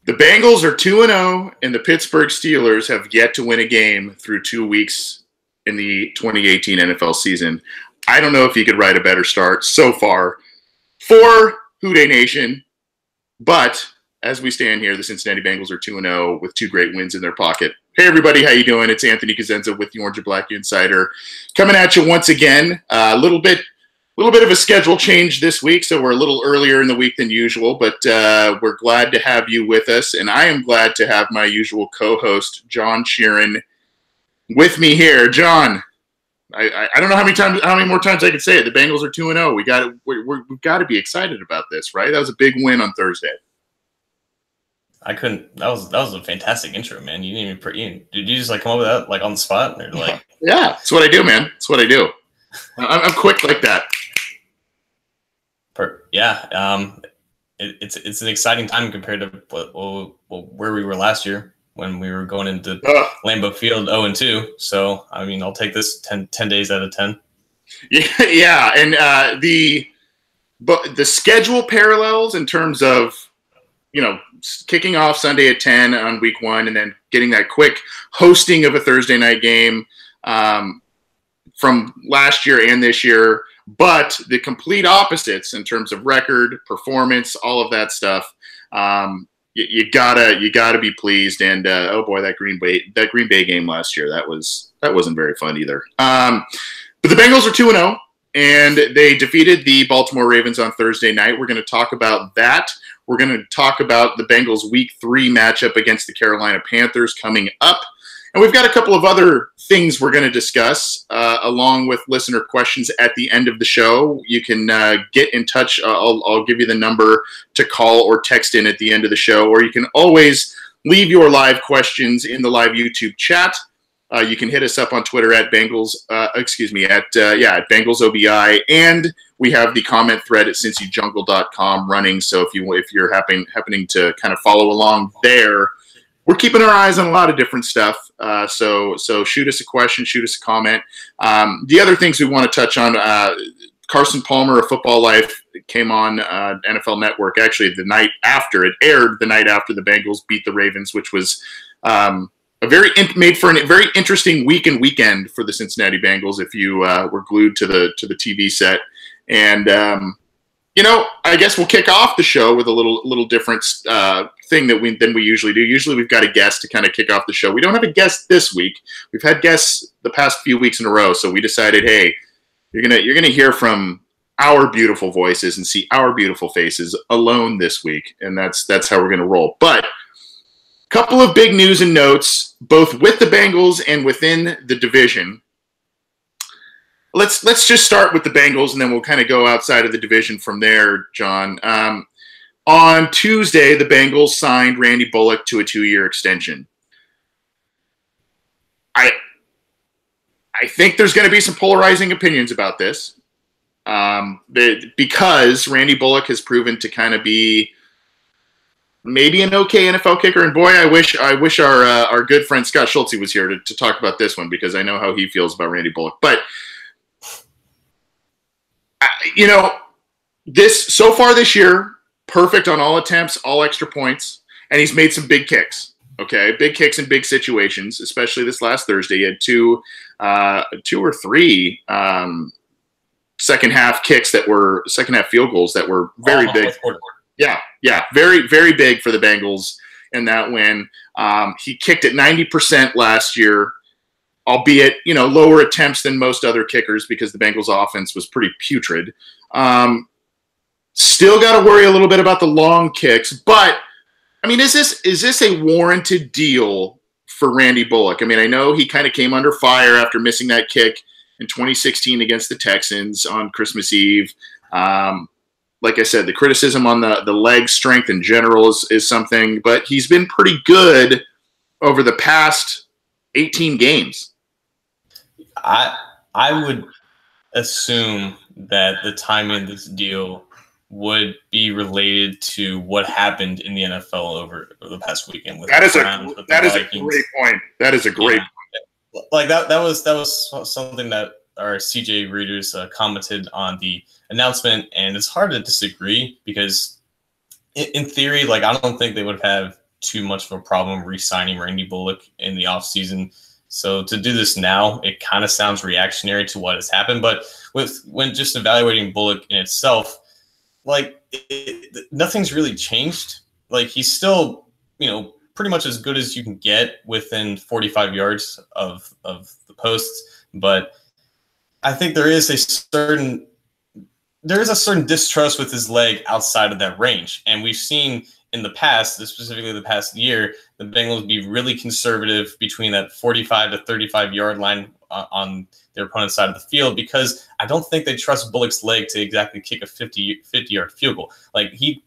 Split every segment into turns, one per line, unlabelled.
The Bengals are 2-0, and the Pittsburgh Steelers have yet to win a game through 2 weeks in the 2018 NFL season. I don't know if you could write a better start so far for Houday Nation, but as we stand here, the Cincinnati Bengals are 2-0 with 2 great wins in their pocket. Hey, everybody, how you doing? It's Anthony Cosenza with the Orange and Black Insider coming at you once again. A little bit of a schedule change this week, so we're a little earlier in the week than usual, but we're glad to have you with us, and I am glad to have my usual co-host, John Sheeran, with me here. John, I don't know how many more times I can say it. The Bengals are 2-0. We've got to be excited about this, right? That was a big win on Thursday.
I couldn't. That was a fantastic intro, man. You didn't even. Did you just like come up with that like on the spot? Or like,
yeah, that's what I do, man. That's what I do. I'm quick like that.
Yeah. It's an exciting time compared to where we were last year when we were going into Lambeau Field 0-2. So I mean, I'll take this 10 days out of 10.
Yeah, and the schedule parallels in terms of, you know, kicking off Sunday at 10 on week 1 and then getting that quick hosting of a Thursday night game from last year and this year, but the complete opposites in terms of record, performance, all of that stuff. You gotta be pleased. And oh boy, that Green Bay game last year, that wasn't very fun either. But the Bengals are 2-0, and they defeated the Baltimore Ravens on Thursday night. We're going to talk about that. We're going to talk about the Bengals Week 3 matchup against the Carolina Panthers coming up. And we've got a couple of other things we're going to discuss along with listener questions at the end of the show. You can get in touch. I'll give you the number to call or text in at the end of the show, or you can always leave your live questions in the live YouTube chat. You can hit us up on Twitter at Bengals, at BengalsOBI, and we have the comment thread at CincyJungle.com running. So if you're happening to kind of follow along there, we're keeping our eyes on a lot of different stuff. So shoot us a question, shoot us a comment. The other things we want to touch on, Carson Palmer of Football Life came on NFL Network actually the night after. It aired the night after the Bengals beat the Ravens, which was made for a very interesting week and weekend for the Cincinnati Bengals if you were glued to the TV set. And you know, I guess we'll kick off the show with a little different thing than we usually do. Usually we've got a guest to kind of kick off the show. We don't have a guest this week. We've had guests the past few weeks in a row, so we decided, hey, you're gonna hear from our beautiful voices and see our beautiful faces alone this week, and that's how we're gonna roll. But couple of big news and notes, both with the Bengals and within the division. Let's just start with the Bengals, and then we'll kind of go outside of the division from there, John. On Tuesday, the Bengals signed Randy Bullock to a 2-year extension. I think there's going to be some polarizing opinions about this because Randy Bullock has proven to kind of be maybe an okay NFL kicker, and boy, I wish our good friend Scott Schultz was here to talk about this one, because I know how he feels about Randy Bullock. But you know, so far this year, perfect on all attempts, all extra points, and he's made some big kicks. Okay, big kicks in big situations, especially this last Thursday. He had two or three second half field goals that were very big. Yeah, very, very big for the Bengals in that win. He kicked at 90% last year, albeit, you know, lower attempts than most other kickers because the Bengals offense was pretty putrid. Still got to worry a little bit about the long kicks, but I mean, is this a warranted deal for Randy Bullock? I mean, I know he kind of came under fire after missing that kick in 2016 against the Texans on Christmas Eve. Like I said, the criticism on the leg strength in general is something, but he's been pretty good over the past 18 games.
I would assume that the timing of this deal would be related to what happened in the NFL over the past weekend. With that is a
great point. That is a great point.
Like that was something that our CJ readers commented on the announcement, and it's hard to disagree because in theory, like, I don't think they would have too much of a problem re-signing Randy Bullock in the offseason. So to do this now, it kind of sounds reactionary to what has happened. But when just evaluating Bullock in itself, like nothing's really changed. Like he's still, pretty much as good as you can get within 45 yards of the posts. But I think there is a certain distrust with his leg outside of that range. And we've seen in the past, specifically the past year, the Bengals be really conservative between that 45 to 35 yard line on their opponent's side of the field, because I don't think they trust Bullock's leg to exactly kick a 50-yard field goal. Like he's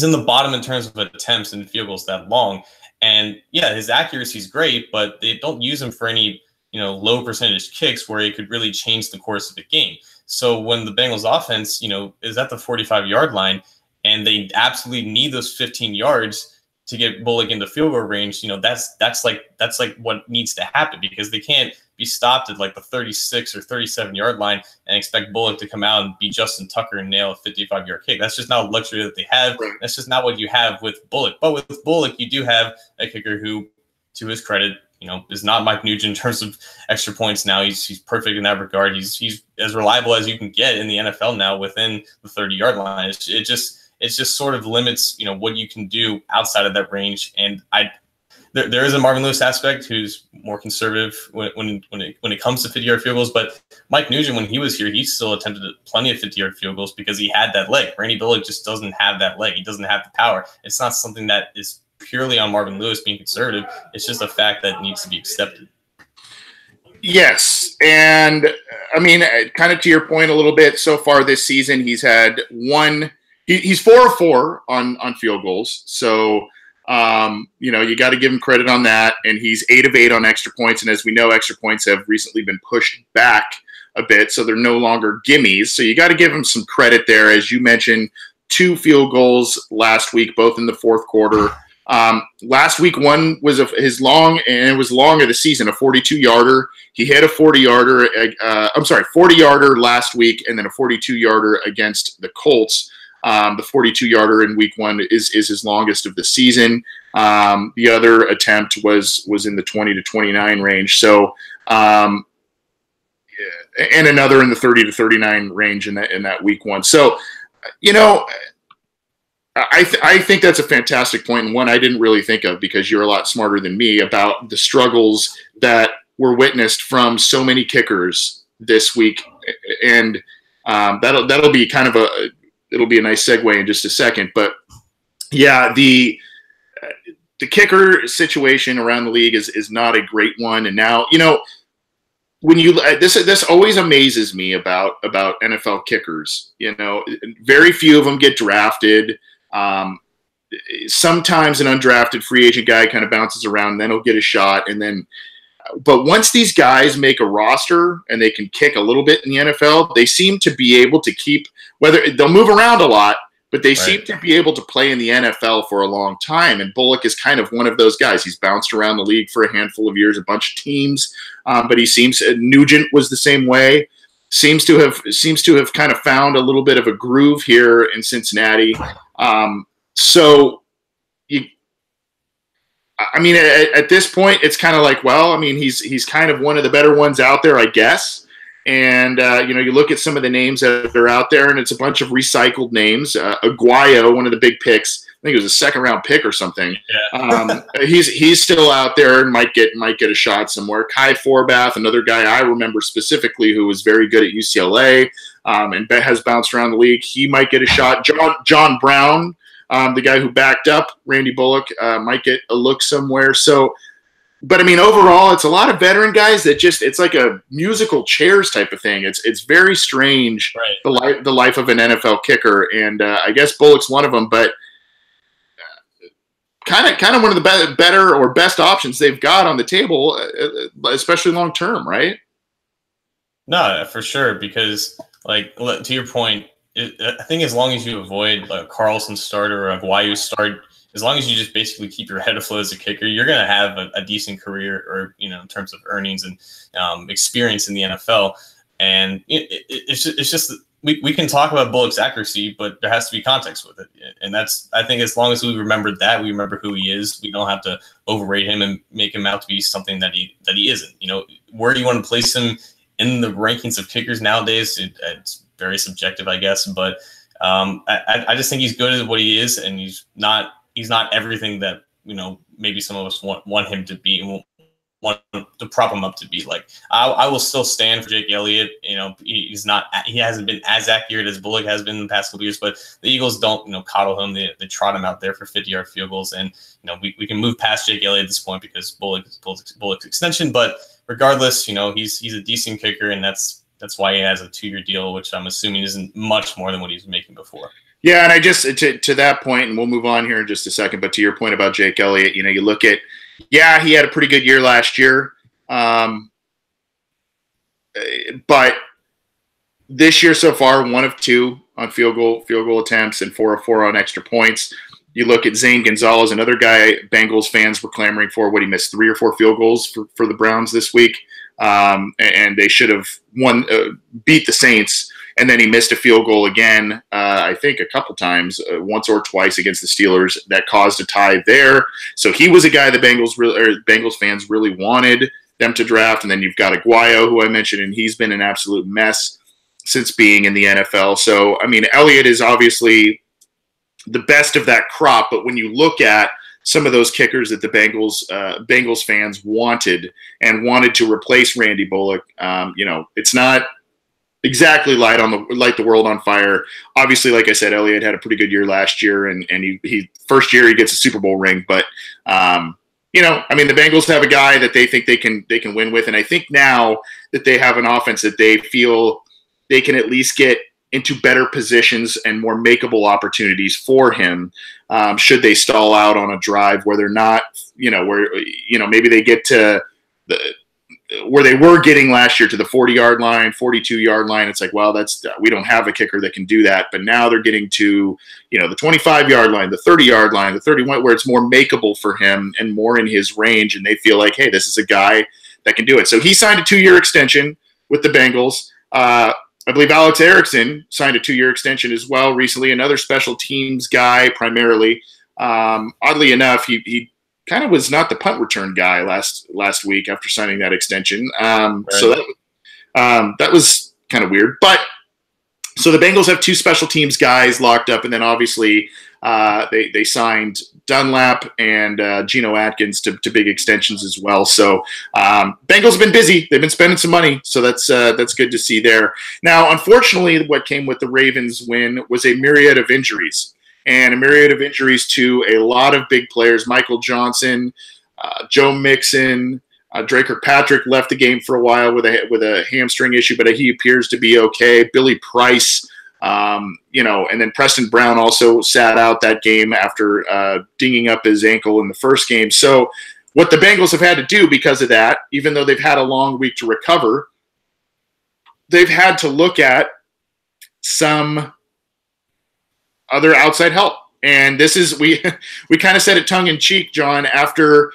in the bottom in terms of attempts and field goals that long. And yeah, his accuracy is great, but they don't use him for any, low percentage kicks where it could really change the course of the game. So when the Bengals offense, is at the 45-yard line and they absolutely need those 15 yards to get Bullock into field goal range, that's like what needs to happen, because they can't be stopped at like the 36 or 37-yard line and expect Bullock to come out and be Justin Tucker and nail a 55-yard kick. That's just not a luxury that they have. That's just not what you have with Bullock. But with Bullock, you do have a kicker who, to his credit, is not Mike Nugent in terms of extra points now. He's perfect in that regard. He's as reliable as you can get in the NFL now within the 30-yard line. It just sort of limits, what you can do outside of that range. And there is a Marvin Lewis aspect who's more conservative when it comes to 50-yard field goals. But Mike Nugent, when he was here, he still attempted plenty of 50-yard field goals because he had that leg. Randy Bullock just doesn't have that leg. He doesn't have the power. It's not something that is purely on Marvin Lewis being conservative. It's just a fact that needs to be accepted.
Yes. And I mean, kind of to your point a little bit, so far this season, he's had he's 4 of 4 on field goals. So, you got to give him credit on that. And he's 8 of 8 on extra points. And as we know, extra points have recently been pushed back a bit, so they're no longer gimmies. So you got to give him some credit there. As you mentioned, 2 field goals last week, both in the fourth quarter. Last week, one was his long, and it was long of the season, a 42-yarder. He hit a 40-yarder. 40-yarder last week, and then a 42-yarder against the Colts. The 42-yarder in week 1 is his longest of the season. The other attempt was in the 20 to 29 range. So, and another in the 30 to 39 range in that week 1. So, I think that's a fantastic point, and one I didn't really think of, because you're a lot smarter than me about the struggles that were witnessed from so many kickers this week, and that'll be kind of it'll be a nice segue in just a second. But yeah, the kicker situation around the league is not a great one, and now when this always amazes me about NFL kickers. Very few of them get drafted. Sometimes an undrafted free agent guy kind of bounces around, and then he'll get a shot. But once these guys make a roster and they can kick a little bit in the NFL, they seem to be able to keep, whether they'll move around a lot, but they seem to be able to play in the NFL for a long time. And Bullock is kind of one of those guys. He's bounced around the league for a handful of years, a bunch of teams, but Nugent was the same way. Seems to have kind of found a little bit of a groove here in Cincinnati. At this point, it's kind of like, well, I mean, he's kind of one of the better ones out there, I guess. And, you look at some of the names that are out there, and it's a bunch of recycled names. Aguayo, one of the big picks, I think it was a 2nd-round pick or something. Yeah. He's still out there and might get a shot somewhere. Kai Forbath, another guy I remember specifically who was very good at UCLA and has bounced around the league. He might get a shot. John Brown, the guy who backed up Randy Bullock, might get a look somewhere. So, but I mean, overall, it's a lot of veteran guys that it's like a musical chairs type of thing. It's very strange, right? The life of an NFL kicker, and I guess Bullock's one of them, but kind of one of the better or best options they've got on the table, especially long term, right?
No, for sure, because to your point, I think as long as you avoid a Carlson start or a Aguayo start, as long as you just basically keep your head afloat as a kicker, you're going to have a decent career, or in terms of earnings and experience in the NFL. And it's just we can talk about Bullock's accuracy, but there has to be context with it. And that's, I think, as long as we remember that, we remember who he is. We don't have to overrate him and make him out to be something that he isn't. You know, where you want to place him in the rankings of kickers nowadays, it's very subjective, I guess. But I just think he's good at what he is, and he's not everything that, you know, maybe some of us want him to be, and want to prop him up to be. Like, I will still stand for Jake Elliott. You know, he hasn't been as accurate as Bullock has been in the past couple years, but the Eagles don't, you know, coddle him. They trot him out there for 50-yard field goals, and, you know, we can move past Jake Elliott at this point because Bullock's extension. But regardless, you know, he's a decent kicker, and that's why he has a 2-year deal, which I'm assuming isn't much more than what he was making before.
Yeah, and I just to that point, and we'll move on here in just a second, but to your point about Jake Elliott, you know, you look at, yeah, he had a pretty good year last year, but this year so far, 1 of 2 on field goal attempts and 4 of 4 on extra points. You look at Zane Gonzalez, another guy Bengals fans were clamoring for. What, he missed 3 or 4 field goals for the Browns this week, and they should have beat the Saints. And then he missed a field goal again, I think a couple times, once or twice against the Steelers, that caused a tie there. So he was a guy the Bengals fans really wanted them to draft. And then you've got Aguayo, who I mentioned, and he's been an absolute mess since being in the NFL. So, I mean, Elliott is obviously the best of that crop. But when you look at some of those kickers that the Bengals fans wanted to replace Randy Bullock, you know, it's not exactly light the world on fire. Obviously, like I said, Elliott had a pretty good year last year, and he first year he gets a Super Bowl ring. But you know, I mean, the Bengals have a guy that they think they can win with, and I think now that they have an offense that they feel they can at least get into better positions and more makeable opportunities for him, should they stall out on a drive where they're not, you know, where, you know, maybe they get to where they were getting last year to the 40-yard line, 42-yard line. It's like, well, we don't have a kicker that can do that. But now they're getting to, you know, the 25-yard line, the 30-yard line, the 31, where it's more makeable for him and more in his range. And they feel like, hey, this is a guy that can do it. So he signed a 2-year extension with the Bengals. I believe Alex Erickson signed a 2-year extension as well recently, another special teams guy primarily. Oddly enough, he kind of was not the punt return guy last week after signing that extension. Right. So that was kind of weird. But so the Bengals have 2 special teams guys locked up, and then obviously they signed Dunlap and Geno Atkins to big extensions as well. So Bengals have been busy. They've been spending some money, so that's good to see there. Now, unfortunately, what came with the Ravens win was a myriad of injuries. And a myriad of injuries to a lot of big players. Michael Johnson, Joe Mixon, Dre Kirkpatrick left the game for a while with a hamstring issue, but he appears to be okay. Billy Price, you know, and then Preston Brown also sat out that game after dinging up his ankle in the first game. So what the Bengals have had to do because of that, even though they've had a long week to recover, they've had to look at some other outside help. And this is, we kind of said it tongue in cheek, John, after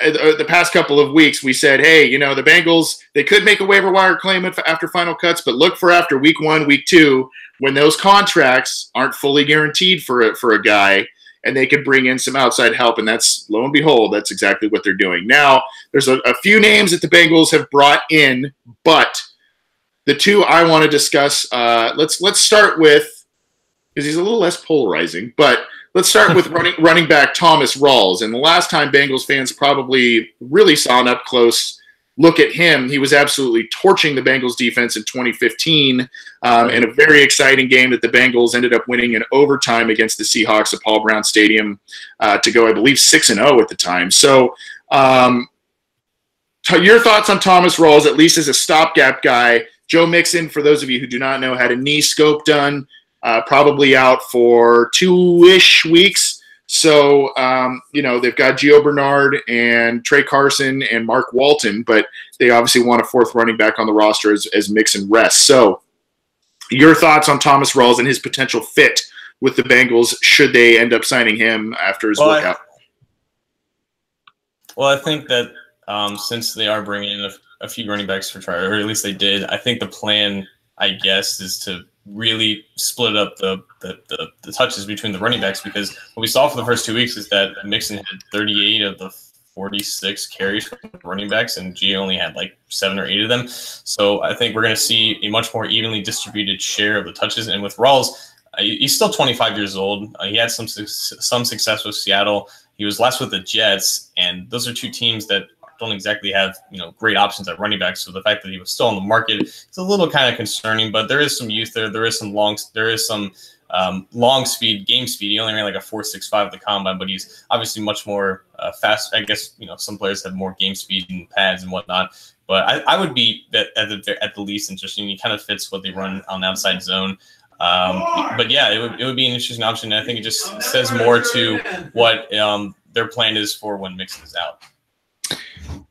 the past couple of weeks. We said, hey, you know, the Bengals, they could make a waiver wire claim after final cuts, but look for after week 1, week 2, when those contracts aren't fully guaranteed for a guy, and they could bring in some outside help. And that's, lo and behold, that's exactly what they're doing. Now, there's a few names that the Bengals have brought in, but the 2 I want to discuss, let's start with, because he's a little less polarizing, but let's start with running back Thomas Rawls. And the last time Bengals fans probably really saw an up-close look at him, he was absolutely torching the Bengals defense in 2015 in a very exciting game that the Bengals ended up winning in overtime against the Seahawks at Paul Brown Stadium to go, I believe, 6-0 at the time. So your thoughts on Thomas Rawls, at least as a stopgap guy. Joe Mixon, for those of you who do not know, had a knee scope done. Probably out for 2-ish weeks. So, you know, they've got Gio Bernard and Trey Carson and Mark Walton, but they obviously want a 4th running back on the roster as Mixon rests. So your thoughts on Thomas Rawls and his potential fit with the Bengals should they end up signing him after his workout?
I think that since they are bringing in a few running backs for trial, or at least they did, I think the plan, I guess, is to really split up the touches between the running backs, because what we saw for the first 2 weeks is that Mixon had 38 of the 46 carries from running backs, and G only had like 7 or 8 of them. So I think we're going to see a much more evenly distributed share of the touches. And with Rawls, he's still 25 years old. He had some success with Seattle. He was last with the Jets, and those are two teams that don't exactly have, great options at running back. So the fact that he was still on the market is a little kind of concerning, but there is some youth there. There is some long speed, game speed. He only ran like a 4.65 at the combine, but he's obviously much more fast. I guess, some players have more game speed and pads and whatnot, but I would be at the least interesting. He kind of fits what they run on the outside zone. But yeah, it would be an interesting option. And I think it just says more to what their plan is for when Mixon is out.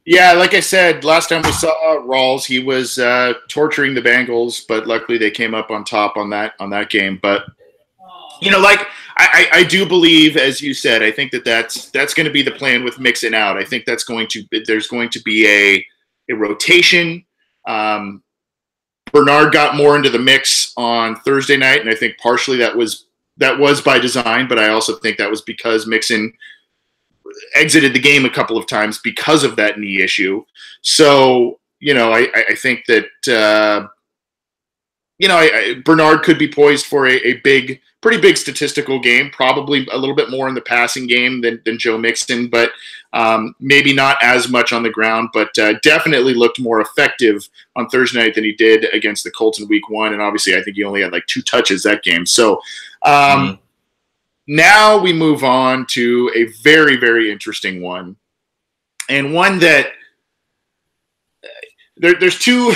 Yeah, like I said, last time we saw Rawls, he was torturing the Bengals, but luckily they came up on top on that game. But I do believe, as you said, I think that's going to be the plan with Mixon out. I think there's going to be a rotation. Bernard got more into the mix on Thursday night, and I think partially that was by design, but I also think that was because Mixon exited the game a couple of times because of that knee issue. So, I think that, Bernard could be poised for a pretty big statistical game, probably a little bit more in the passing game than Joe Mixon, but maybe not as much on the ground, but definitely looked more effective on Thursday night than he did against the Colts in week 1. And obviously I think he only had like 2 touches that game. So, now we move on to a very, very interesting one, and one that there's two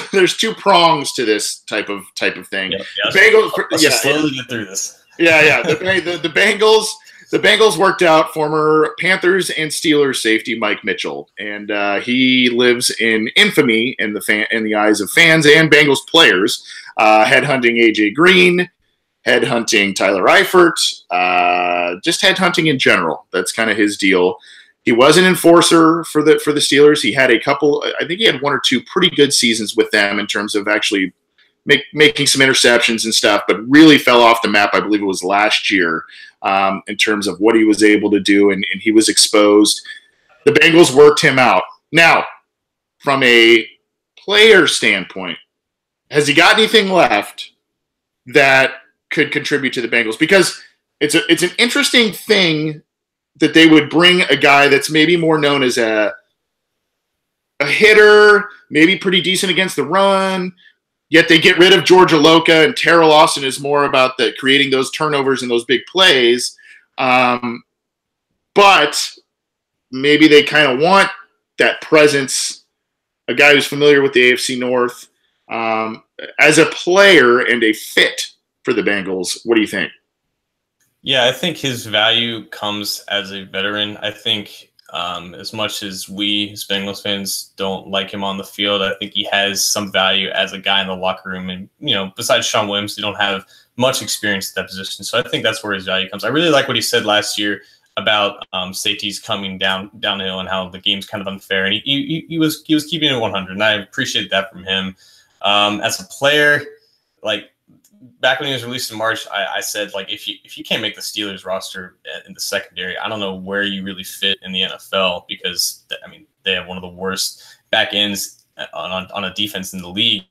prongs to this type of thing.
Yep. Bengals, let's just slowly get through this.
Yeah. The Bengals worked out former Panthers and Steelers safety Mike Mitchell, and he lives in infamy in the eyes of fans and Bengals players, headhunting AJ Green, headhunting Tyler Eifert, just headhunting in general. That's kind of his deal. He was an enforcer for the Steelers. He had I think he had 1 or 2 pretty good seasons with them in terms of actually making some interceptions and stuff, but really fell off the map, I believe it was last year, in terms of what he was able to do, and he was exposed. The Bengals worked him out. Now, from a player standpoint, has he got anything left that could contribute to the Bengals? Because it's an interesting thing that they would bring a guy that's maybe more known as a hitter, maybe pretty decent against the run, yet they get rid of George Aloka, and Terrell Austin is more about creating those turnovers and those big plays. But maybe they kind of want that presence, a guy who's familiar with the AFC North, as a player and a fit for the Bengals. What do you think?
Yeah, I think his value comes as a veteran. I think as much as we as Bengals fans don't like him on the field, I think he has some value as a guy in the locker room. And, besides Sean Williams, they don't have much experience at that position. So I think that's where his value comes. I really like what he said last year about safeties coming downhill and how the game's kind of unfair. And he was keeping it 100, and I appreciate that from him. As a player, back when he was released in March, I said, if you can't make the Steelers roster in the secondary, I don't know where you really fit in the NFL, because they have one of the worst back ends on a defense in the league.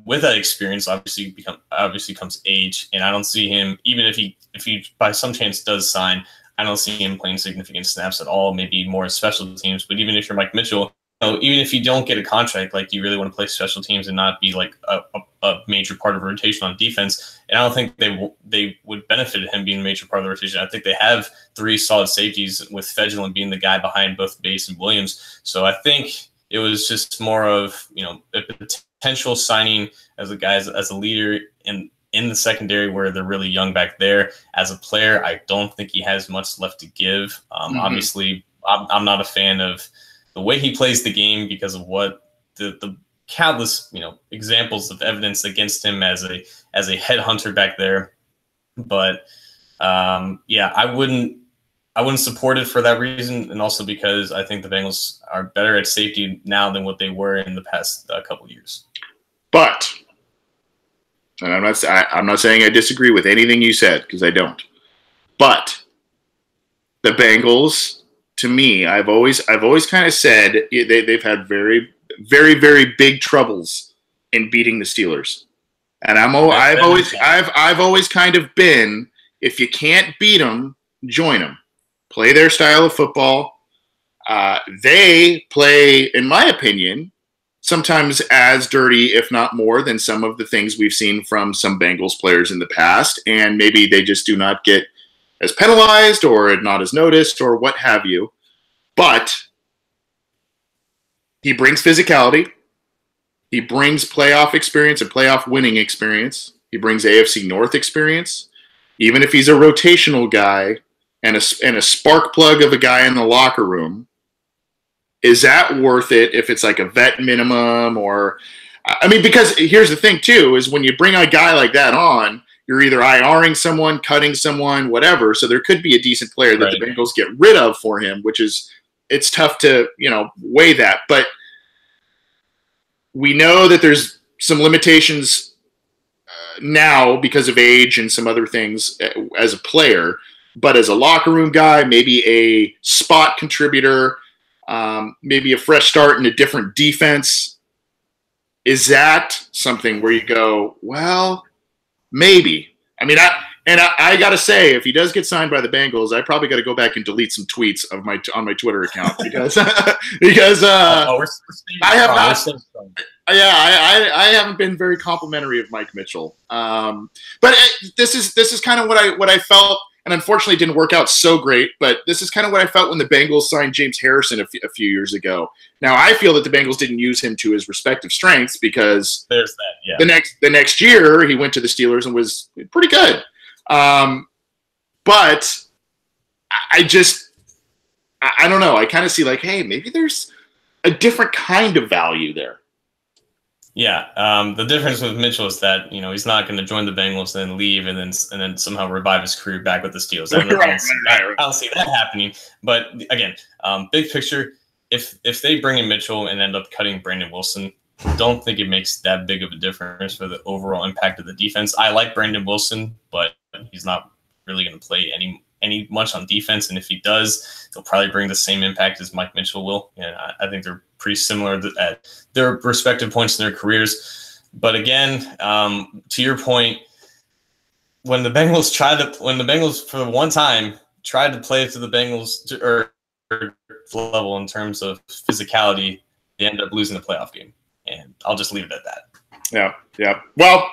With that experience, obviously comes age, and I don't see him, even if he by some chance does sign, I don't see him playing significant snaps at all. Maybe more as special teams, but even if you're Mike Mitchell, even if you don't get a contract, do you really want to play special teams and not be a major part of a rotation on defense? And I don't think they would benefit him being a major part of the rotation. I think they have 3 solid safeties, with Fedulin being the guy behind both Bass and Williams. So I think it was just more of a potential signing as a guy as a leader in the secondary, where they're really young back there. As a player, I don't think he has much left to give. Obviously, I'm not a fan of the way he plays the game because of what the countless examples of evidence against him as a headhunter back there. But I wouldn't support it for that reason, and also because I think the Bengals are better at safety now than what they were in the past couple of years.
But and I'm not saying I disagree with anything you said, because I don't. But the Bengals, to me, I've always kind of said they've had very, very, very big troubles in beating the Steelers. And I've always kind of been, if you can't beat them, join them. Play their style of football. They play, in my opinion, sometimes as dirty, if not more, than some of the things we've seen from some Bengals players in the past. And maybe they just do not get as penalized or not as noticed or what have you. But he brings physicality. He brings playoff experience and playoff winning experience. He brings AFC North experience. Even if he's a rotational guy and a spark plug of a guy in the locker room, is that worth it if it's like a vet minimum? Or, I mean, because here's the thing too, is when you bring a guy like that on, you're either IRing someone, cutting someone, whatever. So there could be a decent player that the Bengals get rid of for him, which is, it's tough to, weigh that. But we know that there's some limitations now because of age and some other things as a player. But as a locker room guy, maybe a spot contributor, maybe a fresh start in a different defense. Is that something where you go, well, maybe? I mean, I got to say, if he does get signed by the Bengals, I probably got to go back and delete some tweets on my Twitter account because I have not. Yeah, I haven't been very complimentary of Mike Mitchell. But this is kind of what I felt. And unfortunately, it didn't work out so great. But this is kind of what I felt when the Bengals signed James Harrison a few years ago. Now, I feel that the Bengals didn't use him to his respective strengths because
there's that. Yeah.
The next year he went to the Steelers and was pretty good. But I don't know. I kind of see like, hey, maybe there's a different kind of value there.
Yeah, the difference with Mitchell is that he's not going to join the Bengals and then leave and then somehow revive his career back with the Steelers. I don't see that happening. But again, big picture, if they bring in Mitchell and end up cutting Brandon Wilson, don't think it makes that big of a difference for the overall impact of the defense. I like Brandon Wilson, but he's not really going to play any much on defense. And if he does, he'll probably bring the same impact as Mike Mitchell will. And I think they're pretty similar at their respective points in their careers. But again, to your point, when the Bengals for one time tried to play to the Bengals or level in terms of physicality, they ended up losing the playoff game. And I'll just leave it at that.
Yeah. Well,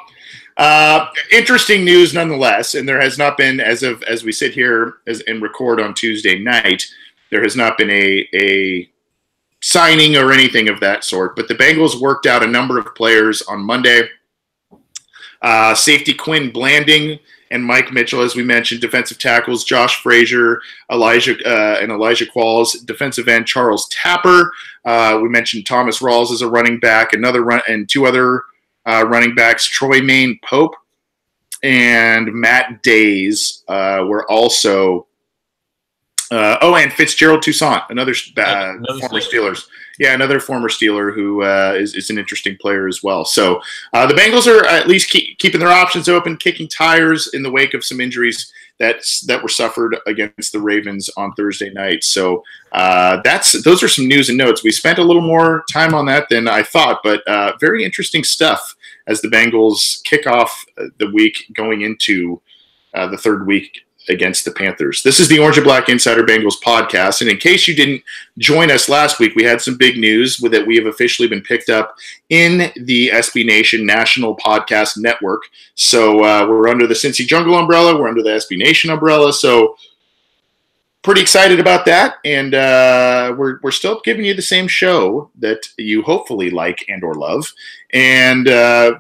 interesting news nonetheless. And there has not been, as we sit here and record on Tuesday night, there has not been a signing or anything of that sort. But the Bengals worked out a number of players on Monday. Safety Quinn Blanding and Mike Mitchell, as we mentioned. Defensive tackles Josh Frazier, Elijah Qualls. Defensive end Charles Tapper. We mentioned Thomas Rawls as a running back. And two other running backs, Troy Maine Pope and Matt Days, were also. And Fitzgerald Toussaint, another former Steelers. Yeah, another former Steeler who is an interesting player as well. So the Bengals are at least keeping their options open, kicking tires in the wake of some injuries that were suffered against the Ravens on Thursday night. So those are some news and notes. We spent a little more time on that than I thought, but very interesting stuff as the Bengals kick off the week going into the third week against the Panthers. This is the Orange and Black Insider Bengals podcast. And in case you didn't join us last week, we had some big news that we have officially been picked up in the SB Nation National Podcast Network. So we're under the Cincy Jungle umbrella. We're under the SB Nation umbrella. So pretty excited about that. And we're still giving you the same show that you hopefully like and or love. And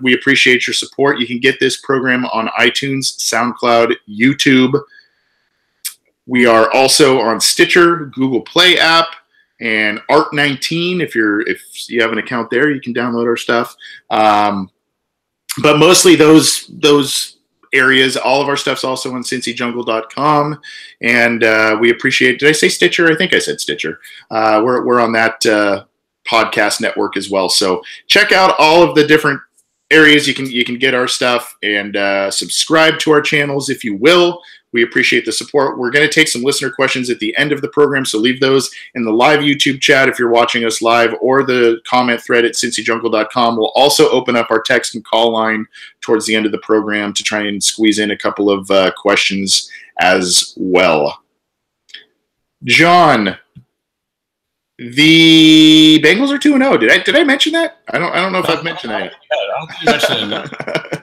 we appreciate your support. You can get this program on iTunes, SoundCloud, YouTube. We are also on Stitcher, Google Play app, and Art19. If you have an account there, you can download our stuff. But mostly those areas. All of our stuff's also on cincyjungle.com, and we appreciate. Did I say Stitcher? I think I said Stitcher. We're on that podcast network as well. So check out all of the different areas you can get our stuff, and subscribe to our channels if you will. We appreciate the support. We're going to take some listener questions at the end of the program, so leave those in the live YouTube chat if you're watching us live, or the comment thread at cincyjungle.com. We'll also open up our text and call line towards the end of the program to try and squeeze in a couple of questions as well. John, the Bengals are 2-0. Did I mention that? I don't know if I've mentioned that yet.
I don't think you mentioned it.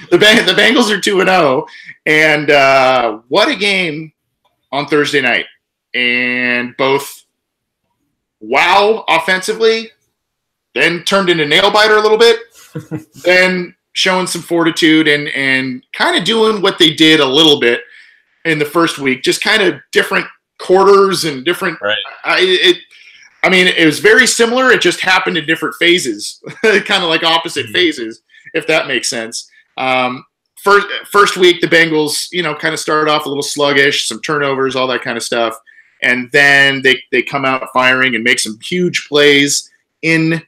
The Bengals are 2-0, and what a game on Thursday night. And both wow offensively, then turned into nail biter a little bit, then showing some fortitude and kind of doing what they did a little bit in the first week, just kind of different quarters and different.
Right.
I mean, it was very similar. It just happened in different phases, kind of like opposite phases, if that makes sense. First week, the Bengals, kind of started off a little sluggish, some turnovers, all that kind of stuff. And then they come out firing and make some huge plays in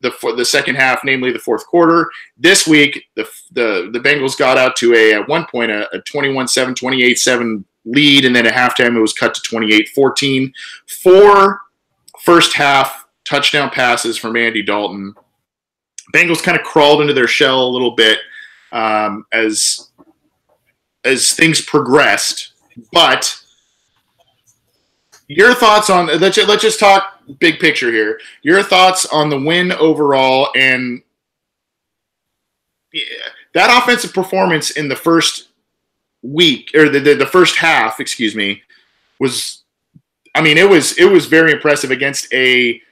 the second half, namely the fourth quarter. This week, the Bengals got out to at one point a 21-7, 28-7 lead, and then at halftime it was cut to 28-14. 4 first half touchdown passes from Andy Dalton. Bengals kind of crawled into their shell a little bit as things progressed. But your thoughts on let's just talk big picture here. Your thoughts on the win overall, and that offensive performance in the first week, or the first half, excuse me, was. I mean, it was very impressive against a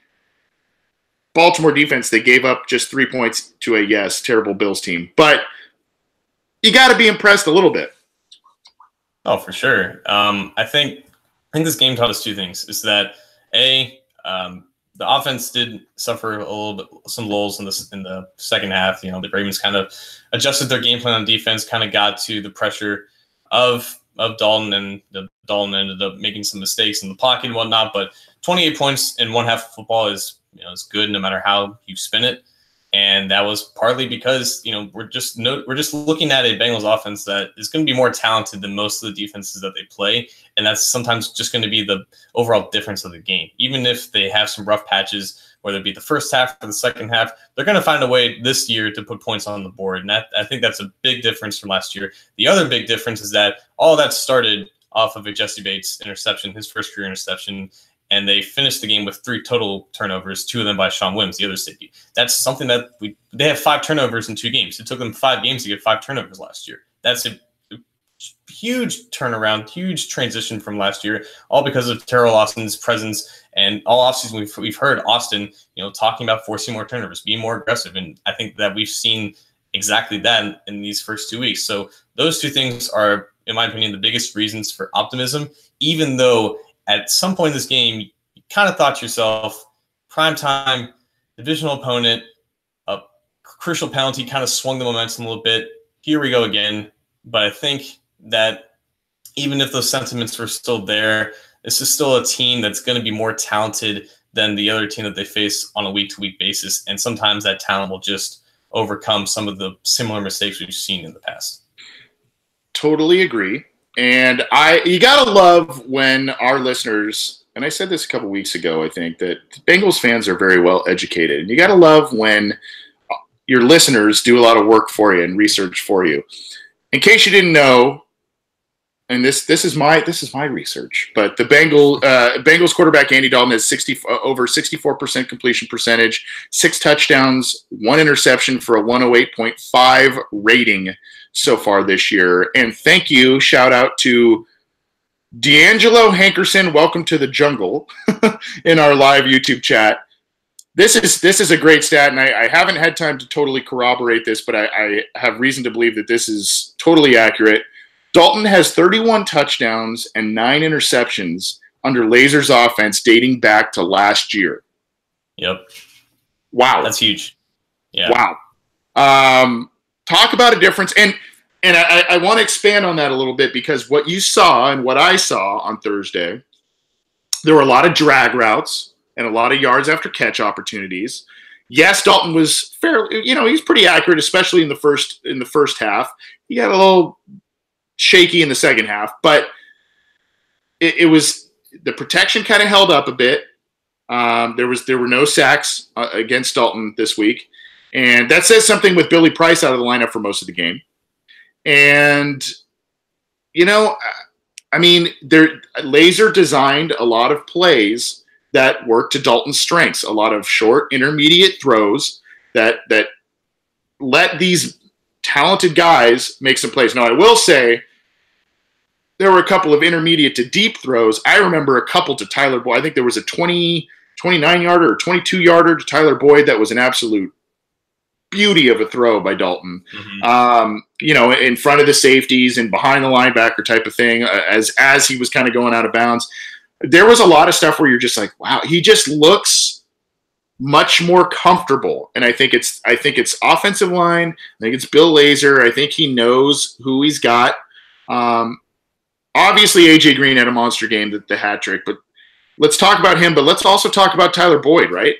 Baltimore defense that gave up just 3 points to a terrible Bills team. But you got to be impressed a little bit.
Oh, for sure. I think this game taught us two things: is that the offense did suffer a little bit, some lulls in the second half. The Ravens kind of adjusted their game plan on defense, kind of got to the pressure of Dalton, and Dalton ended up making some mistakes in the pocket and whatnot. But 28 points in one half of football is is good no matter how you spin it. And that was partly because we're just looking at a Bengals offense that is going to be more talented than most of the defenses that they play, and that's sometimes just going to be the overall difference of the game. Even if they have some rough patches, whether it be the first half or the second half, they're going to find a way this year to put points on the board, and I think that's a big difference from last year. The other big difference is that all that started off of a Jesse Bates interception, his first career interception. And they finished the game with 3 total turnovers, 2 of them by Sean Williams, the other safety. That's something that they have 5 turnovers in 2 games. It took them 5 games to get 5 turnovers last year. That's a huge turnaround, huge transition from last year, all because of Terrell Austin's presence. And all offseason we've heard Austin, talking about forcing more turnovers, being more aggressive. And I think that we've seen exactly that in these first 2 weeks. So those 2 things are, in my opinion, the biggest reasons for optimism, even though at some point in this game, you kind of thought to yourself, primetime, divisional opponent, a crucial penalty kind of swung the momentum a little bit. Here we go again. But I think that even if those sentiments were still there, this is still a team that's going to be more talented than the other team that they face on a week-to-week basis. And sometimes that talent will just overcome some of the similar mistakes we've seen in the past.
Totally agree. And you got to love when our listeners, and I said this a couple weeks ago, I think, that Bengals fans are very well educated. And you got to love when your listeners do a lot of work for you and research for you. In case you didn't know, and this is my research, but the Bengals quarterback Andy Dalton has over 64% completion percentage, 6 touchdowns, 1 interception for a 108.5 rating so far this year. And thank you, shout out to D'Angelo Hankerson, welcome to the jungle, in our live YouTube chat. This is a great stat, and I haven't had time to totally corroborate this, but I have reason to believe that this is totally accurate. Dalton has 31 touchdowns and 9 interceptions under Lazer's offense dating back to last year.
Yep.
Wow.
That's huge. Yeah.
Wow. Talk about a difference. And I want to expand on that a little bit, because what you saw and what I saw on Thursday, there were a lot of drag routes and a lot of yards after catch opportunities. Yes, Dalton was fairly, you know, he's pretty accurate, especially in the first half. He got a little shaky in the second half, but it was the protection kind of held up a bit. There were no sacks against Dalton this week, and that says something with Billy Price out of the lineup for most of the game. And you know, I mean, Laser designed a lot of plays that work to Dalton's strengths, a lot of short, intermediate throws that let these talented guys make some plays. Now, I will say there were a couple of intermediate to deep throws. I remember a couple to Tyler Boyd. I think there was a 29-yarder or 22-yarder to Tyler Boyd that was an absolute beauty of a throw by Dalton. Mm-hmm. You know, in front of the safeties and behind the linebacker type of thing, as he was kind of going out of bounds. There was a lot of stuff where you're just like, wow, he just looks much more comfortable. And I think it's offensive line. I think it's Bill Laser. I think he knows who he's got. Obviously, AJ Green had a monster game, the hat trick, but let's talk about him. But let's also talk about Tyler Boyd, right?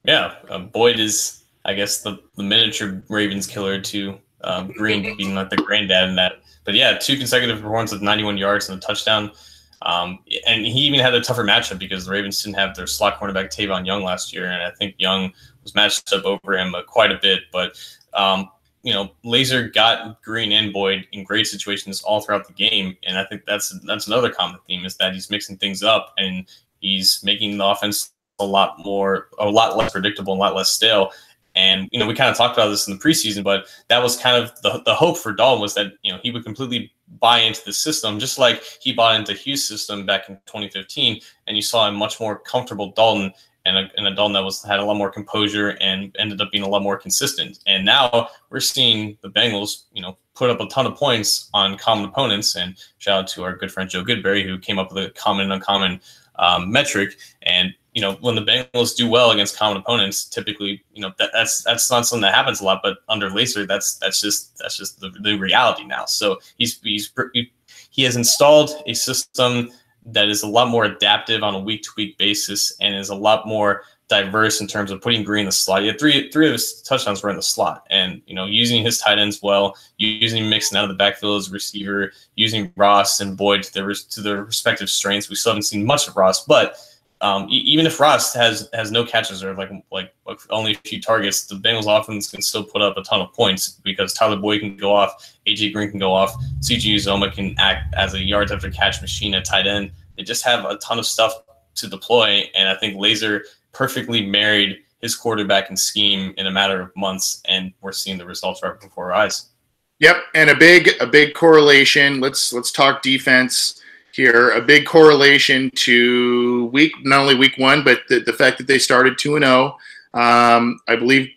Yeah, Boyd is, I guess, the miniature Ravens killer to Green being like the granddad in that. But yeah, 2 consecutive performances with 91 yards and a touchdown. And he even had a tougher matchup because the Ravens didn't have their slot cornerback Tavon Young last year, and I think Young was matched up over him quite a bit. But you know, Laser got Green and Boyd in great situations all throughout the game, and I think that's another common theme is that he's mixing things up and he's making the offense a lot less predictable and a lot less stale. And, you know, we kind of talked about this in the preseason, but that was kind of the hope for Dalton was that, you know, he would completely buy into the system, just like he bought into Hugh's system back in 2015. And you saw a much more comfortable Dalton and a Dalton that had a lot more composure and ended up being a lot more consistent. And now we're seeing the Bengals, you know, put up a ton of points on common opponents. And shout out to our good friend Joe Goodberry, who came up with a common and uncommon metric. And, you know, when the Bengals do well against common opponents, typically, you know, that's not something that happens a lot. But under Laser, that's just the reality now. So he has installed a system that is a lot more adaptive on a week-to-week basis and is a lot more diverse in terms of putting Green in the slot. He had three of his touchdowns were in the slot, and, you know, using his tight ends well, using mixing out of the backfield as a receiver, using Ross and Boyd to their respective strengths. We still haven't seen much of Ross, but even if Ross has no catches or like only a few targets, the Bengals offense can still put up a ton of points because Tyler Boyd can go off, AJ Green can go off, CJ Uzomah can act as a yards after catch machine at tight end. They just have a ton of stuff to deploy, and I think Laser perfectly married his quarterback and scheme in a matter of months, and we're seeing the results right before our eyes.
Yep, and a big correlation. Let's talk defense here. A big correlation to not only week 1, but the fact that they started 2-0. I believe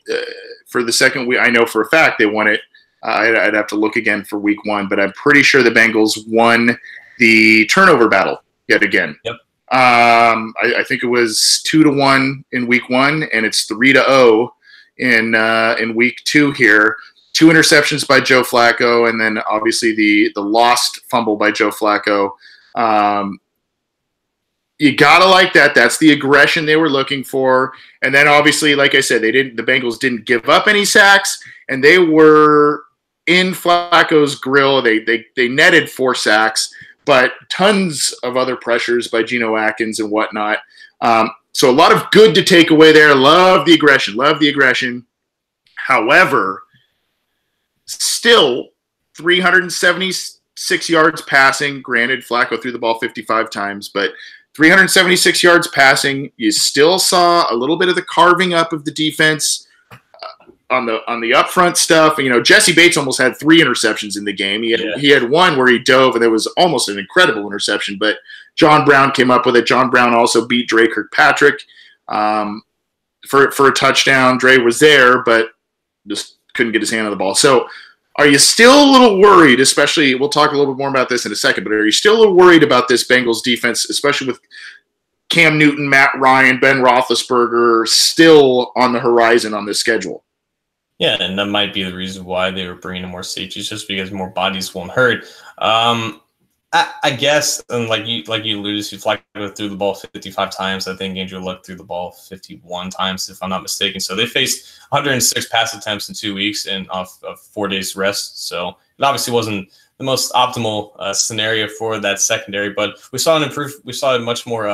for the second week, I know for a fact they won it. I'd have to look again for week 1, but I'm pretty sure the Bengals won the turnover battle yet again.
Yep.
I think it was 2-1 in week 1, and it's 3-0 in week 2 here. 2 interceptions by Joe Flacco, and then obviously the lost fumble by Joe Flacco. You gotta like that. That's the aggression they were looking for. And then obviously, like I said, the Bengals didn't give up any sacks, and they were in Flacco's grill. They netted 4 sacks, but tons of other pressures by Geno Atkins and whatnot. So a lot of good to take away there. Love the aggression. However, still 376 yards passing. Granted, Flacco threw the ball 55 times, but 376 yards passing. You still saw a little bit of the carving up of the defense on the upfront stuff. You know, Jesse Bates almost had 3 interceptions in the game. He had one where he dove, and it was almost an incredible interception. But John Brown came up with it. John Brown also beat Dre Kirkpatrick for a touchdown. Dre was there, but just couldn't get his hand on the ball. So are you still a little worried, especially, we'll talk a little bit more about this in a second, but are you still a little worried about this Bengals defense, especially with Cam Newton, Matt Ryan, Ben Roethlisberger still on the horizon on this schedule?
Yeah, and that might be the reason why they were bringing in more safeties, just because more bodies won't hurt. I guess, and like you alluded to, Flacco threw the ball 55 times. I think Andrew Luck threw the ball 51 times, if I'm not mistaken. So they faced 106 pass attempts in 2 weeks and off of 4 days rest. So it obviously wasn't the most optimal scenario for that secondary, but we saw a much more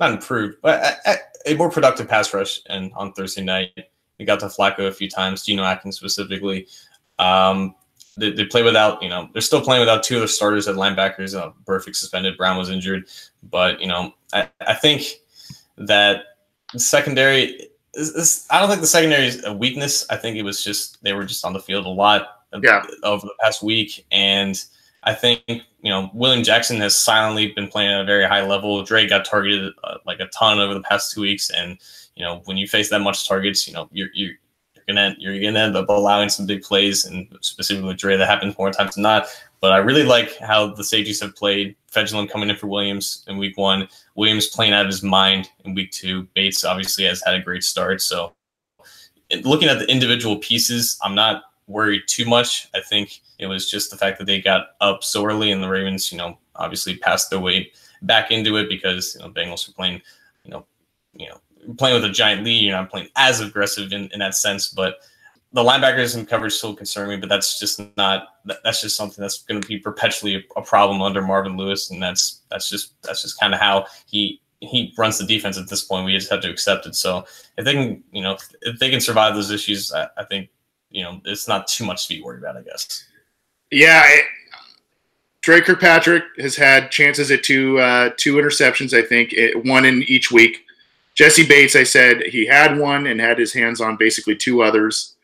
not improved, but a more productive pass rush. And on Thursday night, we got to Flacco a few times, Geno Atkins specifically. They play without, they're still playing without two of their starters at linebackers. Burfict suspended, Brown was injured. But, I think that the secondary I don't think the secondary is a weakness. I think it was just they were just on the field a lot over the past week. And I think, William Jackson has silently been playing at a very high level. Dre got targeted like a ton over the past 2 weeks. And, when you face that much targets, you're gonna end up allowing some big plays, and specifically with Dre, that happens more times than not. But I really like how the safeties have played. Fedulum coming in for Williams in week 1, Williams playing out of his mind in week 2. Bates obviously has had a great start. So looking at the individual pieces, I'm not worried too much. I think it was just the fact that they got up so early, and the Ravens, obviously passed their way back into it because Bengals were playing, playing with a giant lead. You're not playing as aggressive in that sense, but the linebackers and coverage still concern me, but that's just something that's going to be perpetually a problem under Marvin Lewis. And that's just kind of how he runs the defense at this point. We just have to accept it. So if they can, if they can survive those issues, I think, it's not too much to be worried about, I guess.
Yeah. Dre Kirkpatrick has had chances at two interceptions, I think, one in each week. Jesse Bates, I said he had one and had his hands on basically 2 others.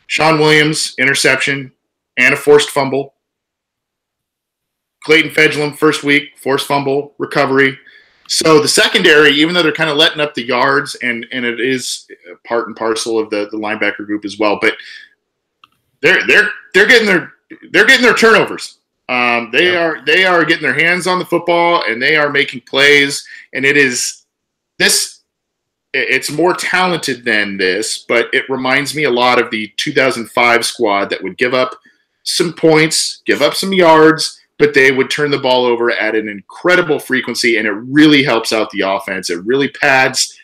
Sean Williams, interception and a forced fumble. Clayton Fedulum, first week, forced fumble, recovery. So the secondary, even though they're kind of letting up the yards, and it is part and parcel of the linebacker group as well, but they're getting their turnovers. They are getting their hands on the football, and they are making plays, and it's more talented than this, but it reminds me a lot of the 2005 squad that would give up some points, give up some yards, but they would turn the ball over at an incredible frequency, and it really helps out the offense. It really pads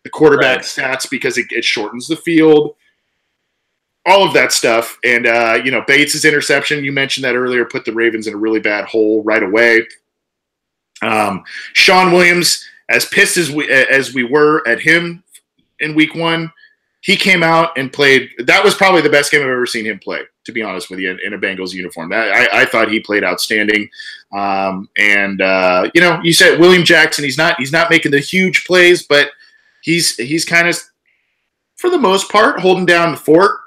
the quarterback stats because it shortens the field, all of that stuff. And, Bates' interception, you mentioned that earlier, put the Ravens in a really bad hole right away. Sean Williams, as pissed as we were at him in week 1, he came out and played. That was probably the best game I've ever seen him play, to be honest with you, in a Bengals uniform. I thought he played outstanding. You said William Jackson, he's not making the huge plays, but he's kind of, for the most part, holding down the fort.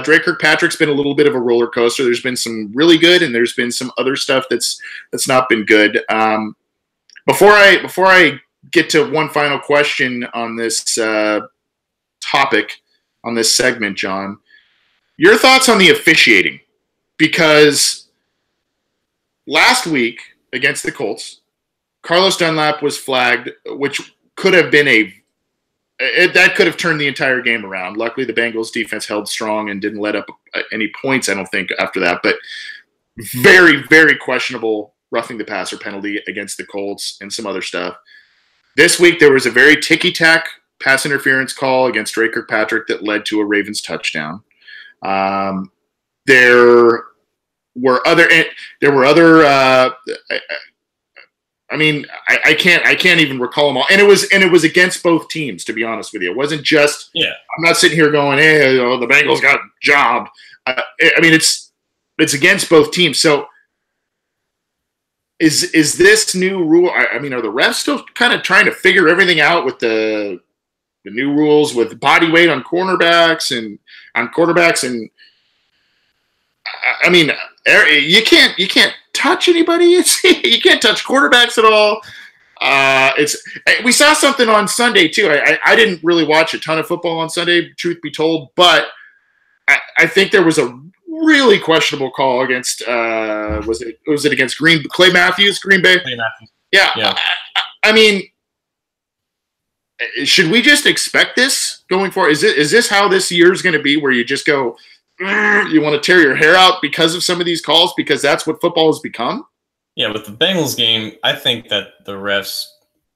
Dre Kirkpatrick's been a little bit of a roller coaster. There's been some really good, and there's been some other stuff that's not been good. Before I get to one final question on this topic, on this segment, John, your thoughts on the officiating? Because last week against the Colts, Carlos Dunlap was flagged, which could have been that could have turned the entire game around. Luckily, the Bengals defense held strong and didn't let up any points, I don't think, after that. But very, very questionable roughing the passer penalty against the Colts and some other stuff. This week, there was a very ticky-tack pass interference call against Dre Kirkpatrick that led to a Ravens touchdown. There were other. I can't even recall them all. And it was against both teams, to be honest with you. It wasn't just. Yeah. I'm not sitting here going, "Hey, the Bengals got jobbed." It's against both teams. So. Is this new rule? Are the refs still kind of trying to figure everything out with the new rules with body weight on quarterbacks? And you can't touch anybody. You can't touch quarterbacks at all. We saw something on Sunday too. I didn't really watch a ton of football on Sunday, truth be told, but I think there was a really questionable call against was it against Clay Matthews, Green Bay? Clay Matthews. Yeah. Should we just expect this going forward? Is this how this year is going to be, where you just go, you want to tear your hair out because of some of these calls, because that's what football has become?
Yeah, with the Bengals game, I think that the refs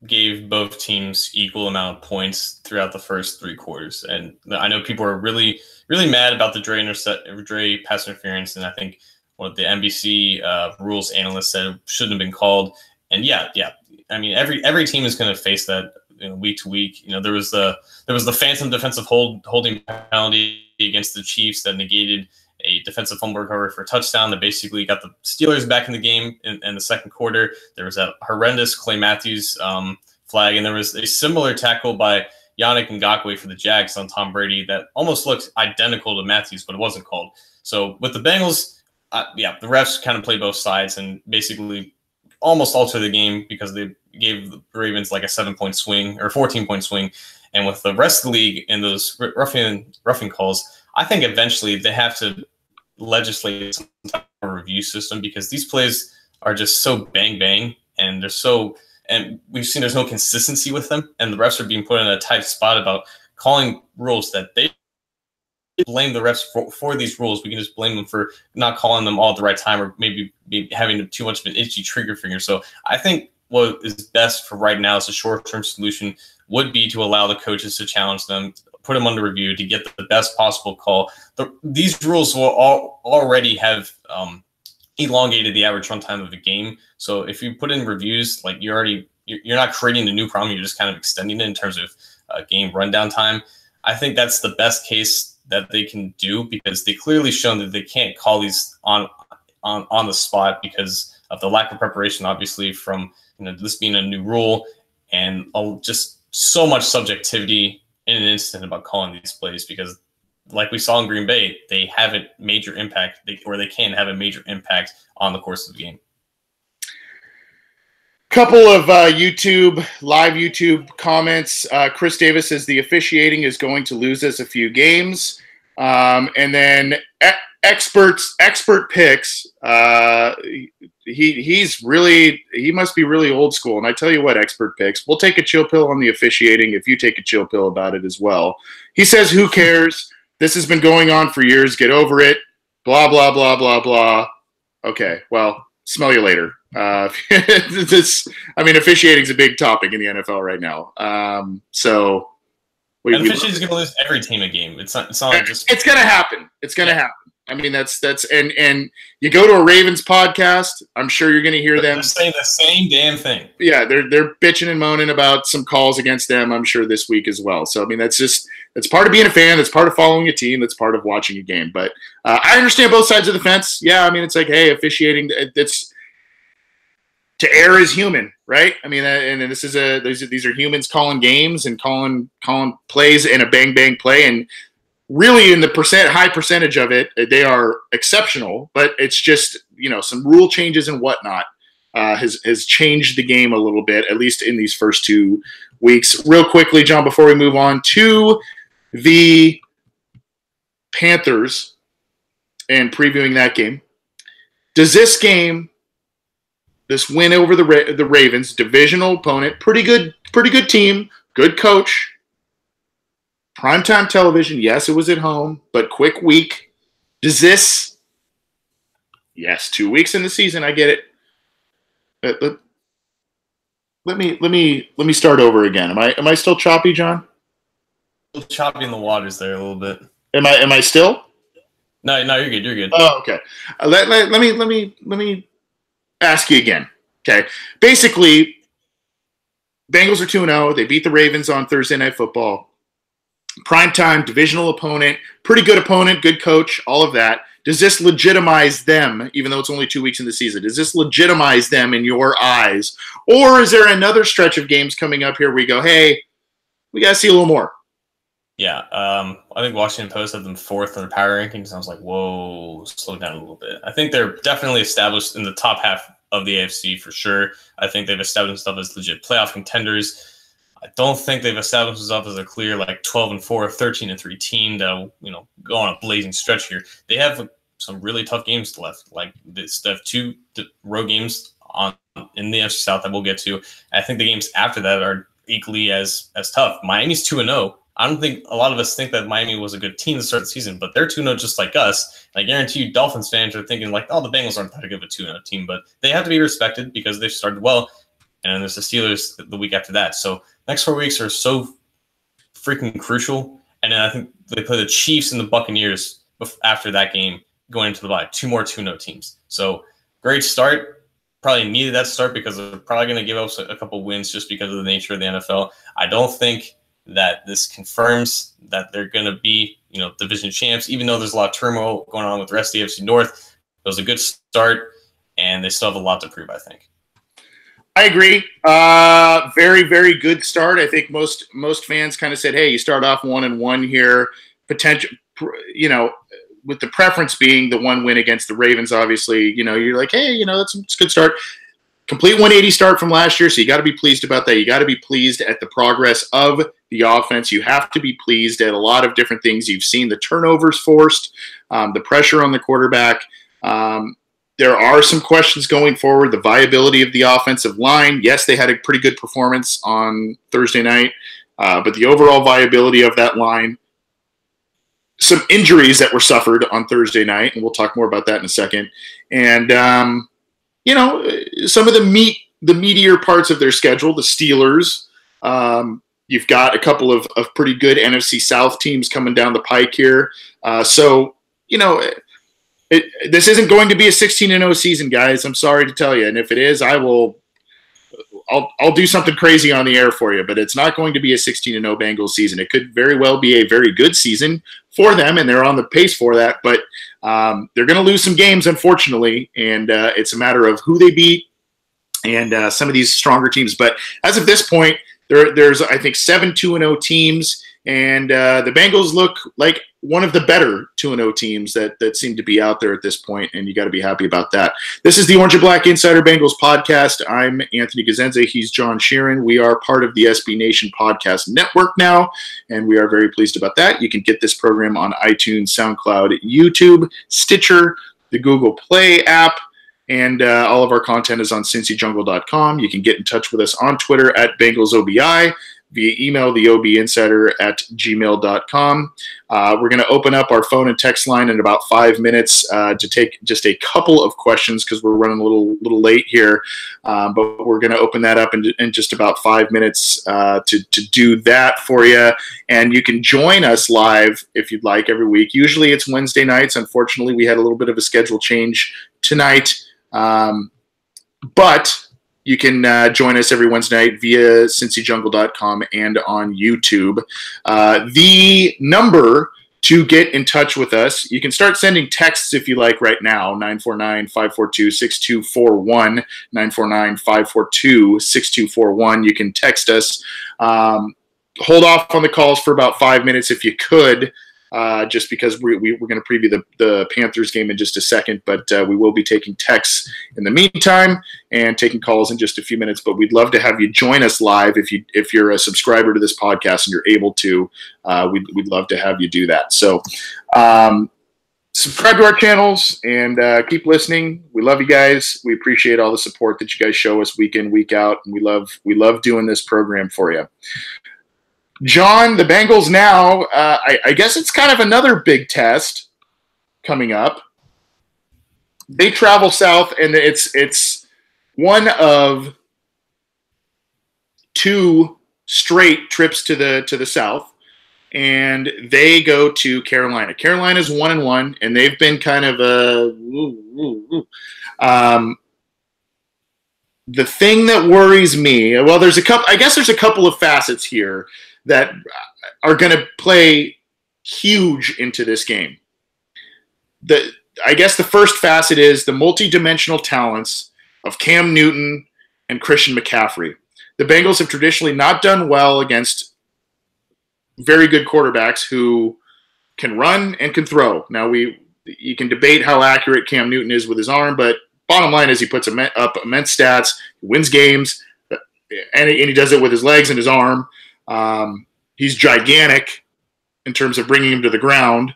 gave both teams equal amount of points throughout the first three quarters. And I know people are really, really mad about the Dre pass interference, and I think one of the NBC rules analysts said it shouldn't have been called. And yeah, I mean, every team is going to face that, week to week. There was the phantom defensive holding penalty against the Chiefs that negated a defensive fumble recovery for a touchdown that basically got the Steelers back in the game in the second quarter. There was that horrendous Clay Matthews flag, and there was a similar tackle by Yannick Ngakoue for the Jags on Tom Brady that almost looked identical to Matthews, but it wasn't called. So with the Bengals, the refs kind of play both sides and basically almost alter the game because they gave the Ravens like a 7-point swing or 14-point swing. And with the rest of the league and those roughing calls, I think eventually they have to legislate some type of review system because these plays are just so bang, and and we've seen there's no consistency with them, and the refs are being put in a tight spot about calling rules that they blame the refs for these rules. We can just blame them for not calling them all at the right time or maybe having too much of an itchy trigger finger. So I think what is best for right now as a short-term solution would be to allow the coaches to challenge them, put them under review to get the best possible call. These rules will already have elongated the average runtime of a game. So if you put in reviews, like you're not creating a new problem, you're just kind of extending it in terms of game rundown time. I think that's the best case that they can do because they clearly shown that they can't call these on the spot because of the lack of preparation, obviously, from this being a new rule and just so much subjectivity in an instant about calling these plays because, like we saw in Green Bay, they have a major impact, they can have a major impact on the course of the game.
Couple of live YouTube comments. Chris Davis says the officiating is going to lose us a few games. And then expert picks. He must be really old school. And I tell you what, expert picks, we'll take a chill pill on the officiating if you take a chill pill about it as well. He says, who cares? This has been going on for years. Get over it. Blah, blah, blah, blah, blah. Okay, well, smell you later. Officiating is a big topic in the NFL right now.
Officiating is going to lose every team a game. It's not just.
It's going to happen. It's going to happen. I mean, that's and you go to a Ravens podcast, I'm sure you're going to hear them.
They're saying the same damn thing.
Yeah, they're bitching and moaning about some calls against them, I'm sure, this week as well. So, I mean, that's part of being a fan. That's part of following a team. That's part of watching a game. But I understand both sides of the fence. Yeah, I mean, it's like, hey, officiating, it's to err is human, right? I mean, and these are humans calling games and calling plays in a bang play, and really in the high percentage of it, they are exceptional. But it's just some rule changes and whatnot has changed the game a little bit, at least in these first 2 weeks. Real quickly, John, before we move on to the Panthers and previewing that game, does this game? This win over the Ravens, divisional opponent, pretty good team, good coach. Primetime television, yes, it was at home, but quick week. Does this? Yes, 2 weeks in the season, I get it. Let me start over again. Am I still choppy, John?
Choppy in the waters there a little bit.
Am I still?
No, you're good. You're good.
Oh, okay. Let me ask you again. Okay. Basically, Bengals are 2-0. They beat the Ravens on Thursday Night Football. Primetime, divisional opponent, pretty good opponent, good coach, all of that. Does this legitimize them, even though it's only 2 weeks in the season? Does this legitimize them in your eyes? Or is there another stretch of games coming up here where you go, hey, we got to see a little more?
Yeah, I think Washington Post had them 4th in the power rankings. I was like, whoa, slow down a little bit. I think they're definitely established in the top half of the AFC for sure. I think they've established themselves as legit playoff contenders. I don't think they've established themselves as a clear 12-4, 13-3 team that will go on a blazing stretch here. They have some really tough games left. They have 2 road games in the NFC South that we'll get to. I think the games after that are equally as tough. Miami's 2-0. I don't think a lot of us think that Miami was a good team to start the season, but they're 2-0 just like us. And I guarantee you Dolphins fans are thinking like, oh, the Bengals aren't that good of a 2-0 team, but they have to be respected because they've started well. And then there's the Steelers the week after that. So next 4 weeks are so freaking crucial. And then I think they play the Chiefs and the Buccaneers after that game going into the bye. 2 more 2-0 teams. So great start. Probably needed that start because they're probably going to give up a couple wins just because of the nature of the NFL. I don't think that this confirms that they're going to be, division champs, even though there's a lot of turmoil going on with the rest of the AFC North. It was a good start, and they still have a lot to prove, I think.
I agree. Very, very good start. I think most fans kind of said, hey, you start off 1-1 here. Potential, with the preference being the 1 win against the Ravens, obviously, you're like, hey, that's a good start. Complete 180 start from last year, so you got to be pleased about that. You got to be pleased at the progress of the offense. You have to be pleased at a lot of different things. You've seen the turnovers forced, the pressure on the quarterback. There are some questions going forward. The viability of the offensive line. Yes, they had a pretty good performance on Thursday night, but the overall viability of that line. Some injuries that were suffered on Thursday night, and we'll talk more about that in a second. And some of the meatier parts of their schedule, the Steelers. You've got a couple of pretty good NFC South teams coming down the pike here. This isn't going to be a 16-0 season, guys. I'm sorry to tell you. And if it is, I'll do something crazy on the air for you. But it's not going to be a 16-0 Bengals season. It could very well be a very good season for them, and they're on the pace for that. But they're going to lose some games, unfortunately, and it's a matter of who they beat and some of these stronger teams. But as of this point, there's I think 7 2-0 teams, and the Bengals look like one of the better 2-0 teams that seem to be out there at this point, and you got to be happy about that. This is the Orange and Black Insider Bengals podcast. I'm Anthony Gazenza. He's John Sheeran. We are part of the SB Nation podcast network now, and we are very pleased about that. You can get this program on iTunes, SoundCloud, YouTube, Stitcher, the Google Play app, and all of our content is on cincyjungle.com. You can get in touch with us on Twitter at BengalsOBI, via email, theobinsider@gmail.com. We're going to open up our phone and text line in about 5 minutes to take just a couple of questions because we're running a little late here. But we're going to open that up in just about 5 minutes to do that for you. And you can join us live if you'd like every week. Usually it's Wednesday nights. Unfortunately, we had a little bit of a schedule change tonight. But you can join us every Wednesday night via cincyjungle.com and on YouTube. The number to get in touch with us, you can start sending texts if you like right now, 949-542-6241, 949-542-6241. You can text us. Hold off on the calls for about 5 minutes if you could, just because we're going to preview the Panthers game in just a second, but we will be taking texts in the meantime and taking calls in just a few minutes. But we'd love to have you join us live if you're a subscriber to this podcast and you're able to. We'd love to have you do that. So subscribe to our channels and keep listening. We love you guys. We appreciate all the support that you guys show us week in, week out, and we love doing this program for you. John, the Bengals now, I guess it's kind of another big test coming up. They travel south, and it's one of 2 straight trips to the south, and they go to Carolina. Carolina's 1-1, and they've been kind of the thing that worries me, well, there's a couple of facets here that are going to play huge into this game. I guess the first facet is the multi-dimensional talents of Cam Newton and Christian McCaffrey. The Bengals have traditionally not done well against very good quarterbacks who can run and can throw. Now, you can debate how accurate Cam Newton is with his arm, but bottom line is he puts up immense stats, he wins games, and he does it with his legs and his arm. He's gigantic in terms of bringing him to the ground.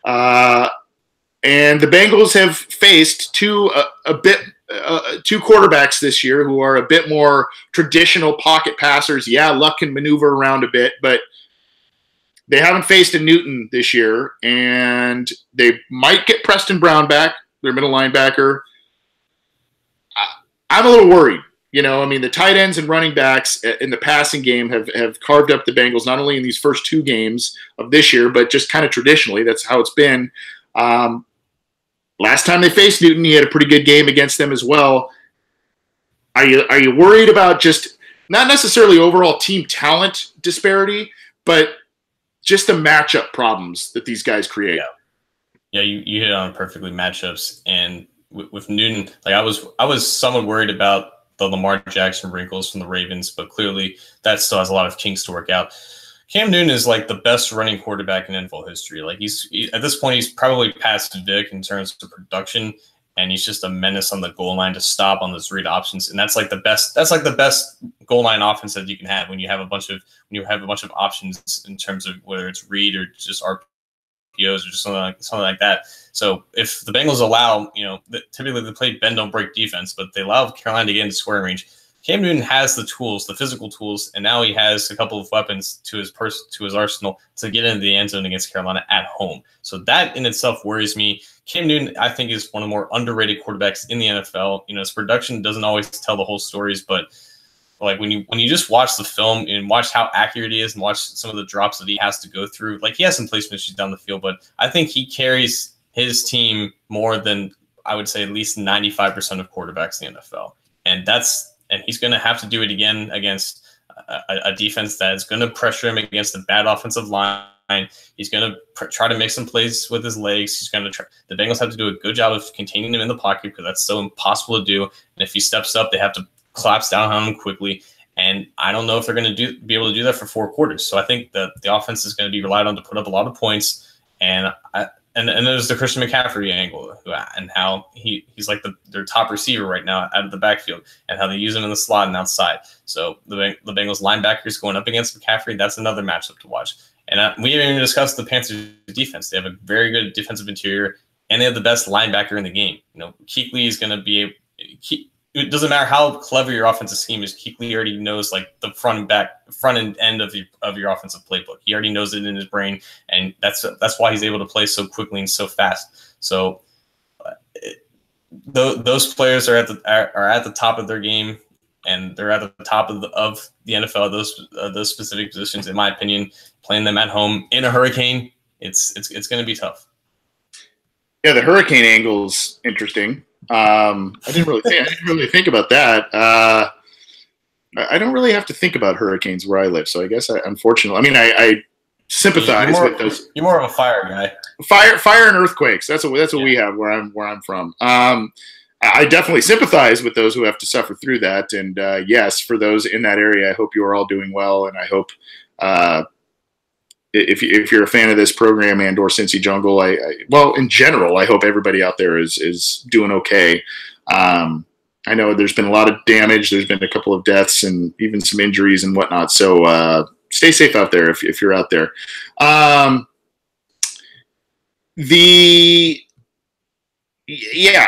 And the Bengals have faced two quarterbacks this year who are a bit more traditional pocket passers. Yeah, Luck can maneuver around a bit, but They haven't faced a Newton this year, and they might get Preston Brown back, their middle linebacker. I'm a little worried. You know, I mean, the tight ends and running backs in the passing game have carved up the Bengals, not only in these first 2 games of this year, but just kind of traditionally. That's how it's been. Last time they faced Newton, he had a pretty good game against them as well. Are you worried about just not necessarily overall team talent disparity, but just the matchup problems that these guys create?
Yeah, you hit on perfectly matchups. And with Newton, like I was somewhat worried about the Lamar Jackson wrinkles from the Ravens, but clearly that still has a lot of kinks to work out. Cam Newton is like the best running quarterback in NFL history. Like at this point, he's probably past Vic in terms of production, and he's just a menace on the goal line to stop on those read options. And that's like the best goal line offense that you can have when you have a bunch of options in terms of whether it's read or just RPOs or just something like that. So if the Bengals allow, typically they play bend don't break defense, but they allow Carolina to get into scoring range. Cam Newton has the tools, the physical tools, and now he has a couple of weapons to his arsenal to get into the end zone against Carolina at home. So that in itself worries me. Cam Newton, I think, is one of the more underrated quarterbacks in the NFL. His production doesn't always tell the whole stories, but like when you just watch the film and watch how accurate he is and watch some of the drops that he has to go through, like he has some placement issues down the field, but I think he carries his team more than I would say at least 95% of quarterbacks in the NFL. And he's going to have to do it again against a defense that is going to pressure him against a bad offensive line. He's going to try to make some plays with his legs. He's going to try. The Bengals have to do a good job of containing him in the pocket because that's so impossible to do. And if he steps up, they have to collapse down on him quickly. And I don't know if they're going to be able to do that for 4 quarters. So I think that the offense is going to be relied on to put up a lot of points. And there's the Christian McCaffrey angle and how he's like their top receiver right now out of the backfield and how they use him in the slot and outside. So the Bengals linebackers going up against McCaffrey, that's another matchup to watch. And we haven't even discussed the Panthers defense. They have a very good defensive interior and they have the best linebacker in the game. Kuechly is going to be it doesn't matter how clever your offensive scheme is. Kuechly already knows like the front end of your offensive playbook. He already knows it in his brain, and that's why he's able to play so quickly and so fast. So those players are at the top of their game, and they're at the top of the NFL. Those specific positions, in my opinion, playing them at home in a hurricane, it's going to be tough.
Yeah, the hurricane angle is interesting. I didn't really think about that. I don't really have to think about hurricanes where I live, so I guess unfortunately, I sympathize with those.
You're more of a fire guy.
Fire and earthquakes. That's what we have where I'm from. I definitely sympathize with those who have to suffer through that. And yes, for those in that area, I hope you are all doing well, and I hope if you're a fan of this program and or Cincy Jungle, in general, I hope everybody out there is doing okay. I know there's been a lot of damage. There's been a couple of deaths and even some injuries and whatnot. So stay safe out there if you're out there.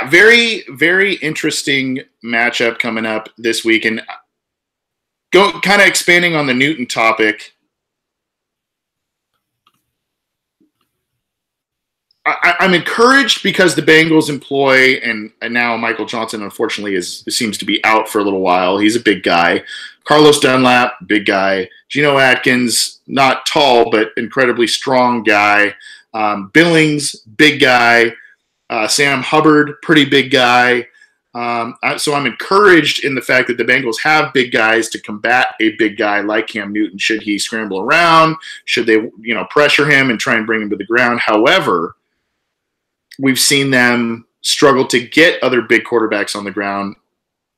Very, very interesting matchup coming up this week. And kind of expanding on the Newton topic, I'm encouraged because the Bengals employ, and now Michael Johnson, unfortunately, seems to be out for a little while. He's a big guy. Carlos Dunlap, big guy. Geno Atkins, not tall, but incredibly strong guy. Billings, big guy. Sam Hubbard, pretty big guy. So I'm encouraged in the fact that the Bengals have big guys to combat a big guy like Cam Newton. Should he scramble around? Should they, pressure him and try and bring him to the ground? However, we've seen them struggle to get other big quarterbacks on the ground,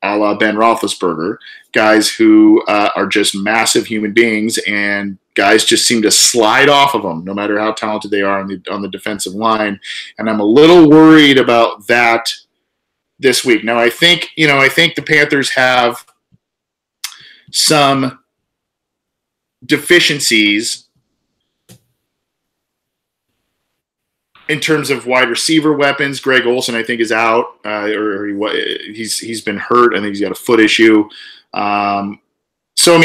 a la Ben Roethlisberger, guys who are just massive human beings, and guys just seem to slide off of them, no matter how talented they are on the defensive line. And I'm a little worried about that this week. Now, I think the Panthers have some deficiencies in terms of wide receiver weapons. Greg Olsen, I think, is out, or he's been hurt. I think he's got a foot issue. So,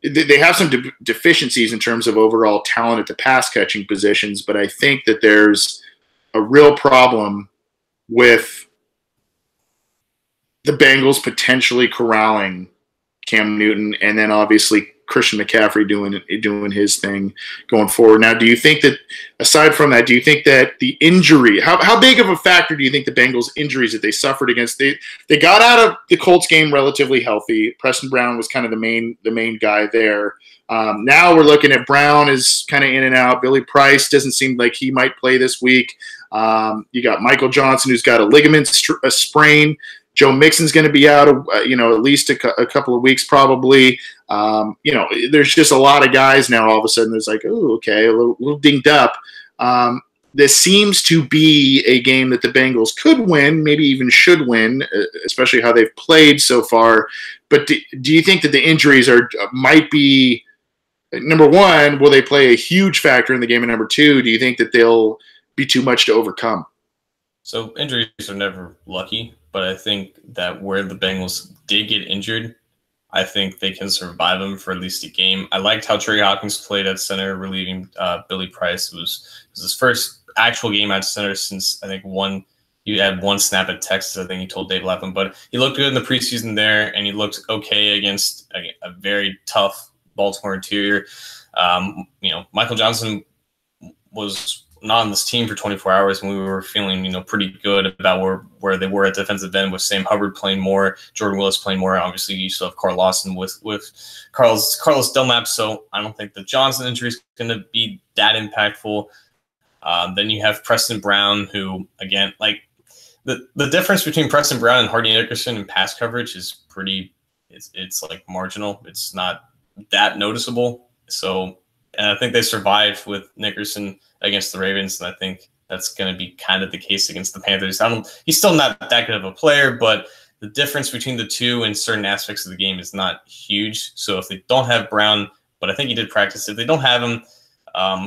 they have some deficiencies in terms of overall talent at the pass catching positions, but I think that there's a real problem with the Bengals potentially corralling Cam Newton, and then obviously Christian McCaffrey doing his thing going forward. Now, do you think that, aside from that, do you think that the injury, how big of a factor do you think the Bengals' injuries that they suffered against, they got out of the Colts game relatively healthy. Preston Brown was kind of the main guy there. Now we're looking at Brown is kind of in and out. Billy Price doesn't seem like he might play this week. You got Michael Johnson, who's got a ligament sprain. Joe Mixon's going to be out, at least a couple of weeks probably. There's just a lot of guys now. All of a sudden, there's like, oh, okay, a little dinged up. This seems to be a game that the Bengals could win, maybe even should win, especially how they've played so far. But do you think that the injuries might be, number one, will they play a huge factor in the game? And number two, do you think that they'll be too much to overcome?
So injuries are never lucky, but I think that where the Bengals did get injured, I think they can survive them for at least a game. I liked how Trey Hawkins played at center, relieving Billy Price. It was his first actual game at center since, I think, he had one snap at Texas. I think he told Dave Lapham, but he looked good in the preseason there, and he looked okay against a very tough Baltimore interior. Michael Johnson was not on this team for 24 hours, and we were feeling, pretty good about where they were at defensive end, with Sam Hubbard playing more, Jordan Willis playing more. Obviously, you still have Carl Lawson with Carlos Dunlap, so I don't think the Johnson injury is going to be that impactful. Then you have Preston Brown, who, again, like the difference between Preston Brown and Hardy Nickerson in pass coverage is it's like marginal. It's not that noticeable. So, and I think they survived with Nickerson against the Ravens, and I think that's going to be kind of the case against the Panthers. He's still not that good of a player, but the difference between the two in certain aspects of the game is not huge. So if they don't have Brown, but I think he did practice, if they don't have him,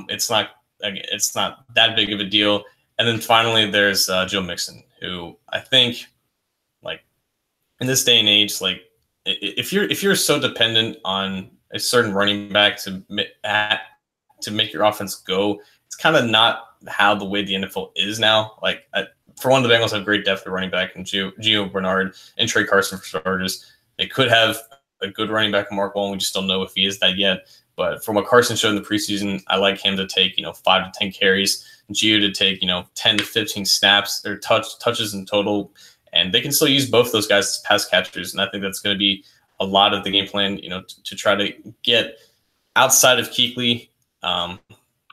it's not that big of a deal. And then finally, there's Joe Mixon, who I think, like, in this day and age, like, if you're so dependent on a certain running back to make your offense go, it's kind of not how the way the NFL is now. Like, for one, the Bengals have great depth at running back, and Gio Bernard and Trey Carson for starters. They could have a good running back in Mark Wallen. We just don't know if he is that yet. But from what Carson showed in the preseason, I like him to take 5 to 10 carries, and Gio to take 10 to 15 snaps or touches in total, and they can still use both those guys as pass catchers. And I think that's going to be a lot of the game plan, to try to get outside of Kuechly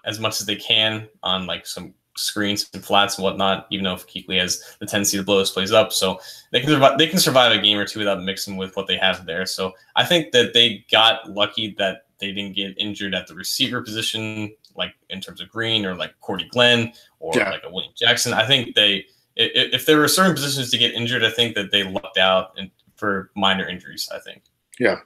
as much as they can on like some screens and flats and whatnot, even though if Kuechly has the tendency to blow those plays up. So they can survive a game or two without mixing with what they have there. So I think that they got lucky that they didn't get injured at the receiver position, like in terms of Green or like Cordy Glenn or like a William Jackson. I think if there were certain positions to get injured, I think that they lucked out for minor injuries, I think.
Yeah.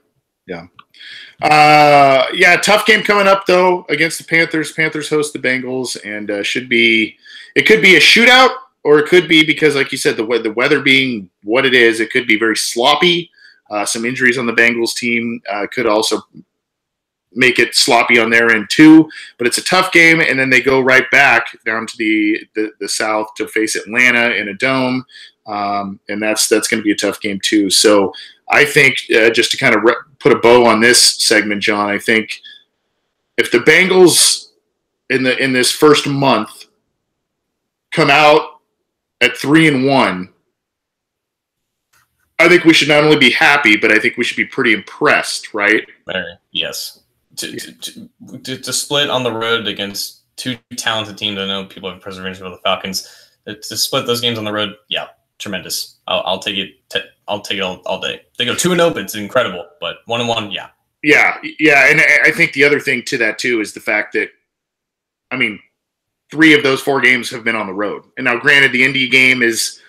Tough game coming up though against the Panthers. Panthers host the Bengals, and it could be a shootout, or it could be, because like you said, the weather being what it is, it could be very sloppy. Some injuries on the Bengals team could also make it sloppy on their end too. But it's a tough game, and then they go right back down to the South to face Atlanta in a dome, and that's going to be a tough game too. So I think just to kind of put a bow on this segment, John, I think if the Bengals in this first month come out at 3-1, I think we should not only be happy, but I think we should be pretty impressed, right?
Yes. To split on the road against two talented teams, I know people have preservation for the Falcons. To split those games on the road, yeah, tremendous. I'll take it. I'll take it all day. They go 2-0, it's incredible. But 1-1, yeah.
Yeah, and I think the other thing to that too is the fact that, I mean, 3 of those 4 games have been on the road. And now, granted, the Indy game it's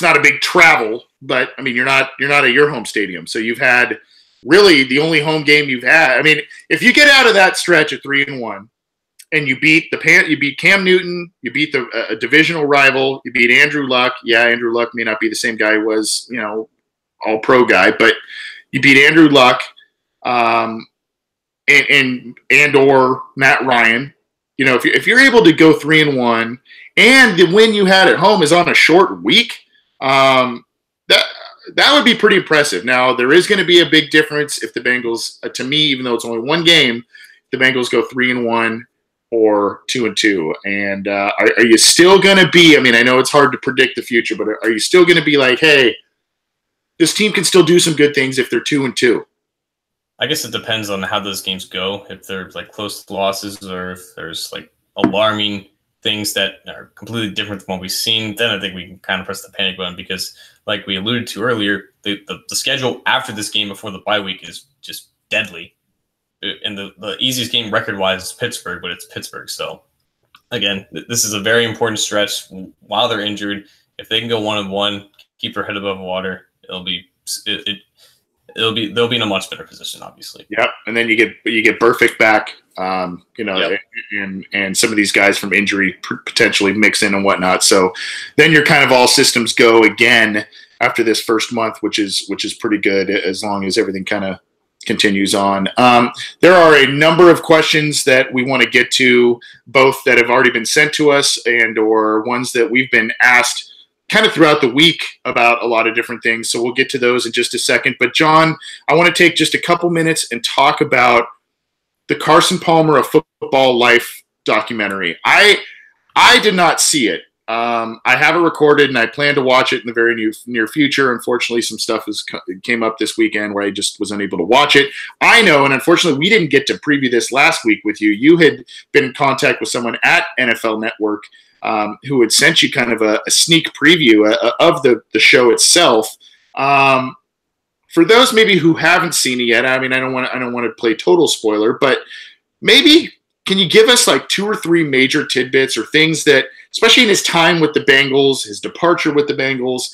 not a big travel, but I mean, you're not at your home stadium, so you've had really the only home game you've had. I mean, if you get out of that stretch at 3-1, and you beat Cam Newton, you beat a divisional rival, you beat Andrew Luck. Yeah, Andrew Luck may not be the same guy he was, all-pro guy, but you beat Andrew Luck. and or Matt Ryan. You know, if you're able to go 3-1, and the win you had at home is on a short week, that would be pretty impressive. Now, there is going to be a big difference if the Bengals, to me, even though it's only one game, the Bengals go 3-1 or 2-2. And are you still going to be? I mean, I know it's hard to predict the future, but are you still going to be like, hey, this team can still do some good things if they're 2-2?
I guess it depends on how those games go. If they're like close losses, or if there's like alarming things that are completely different from what we've seen, then I think we can kind of press the panic button, because like we alluded to earlier, the schedule after this game before the bye week is just deadly. And the easiest game record-wise is Pittsburgh, but it's Pittsburgh. So again, this is a very important stretch while they're injured. If they can go 1-1, keep their head above water, they'll be in a much better position, obviously.
Yep, and then you get Burfict back,
Yep.
and some of these guys from injury potentially mix in and whatnot. So then you're kind of all systems go again after this first month, which is pretty good as long as everything kind of continues on. There are a number of questions that we want to get to, both that have already been sent to us and or ones that we've been asked kind of throughout the week about a lot of different things. So we'll get to those in just a second. But John, I want to take just a couple minutes and talk about the Carson Palmer of Football Life documentary. I did not see it. I have it recorded and I plan to watch it in the very near future. Unfortunately, some stuff came up this weekend where I just was unable to watch it. I know, and unfortunately, we didn't get to preview this last week with you. You had been in contact with someone at NFL Network who had sent you kind of a sneak preview of the show itself. For those maybe who haven't seen it yet, I mean, I don't want to play total spoiler, but maybe can you give us like 2 or 3 major tidbits or things that, especially in his time with the Bengals, his departure with the Bengals,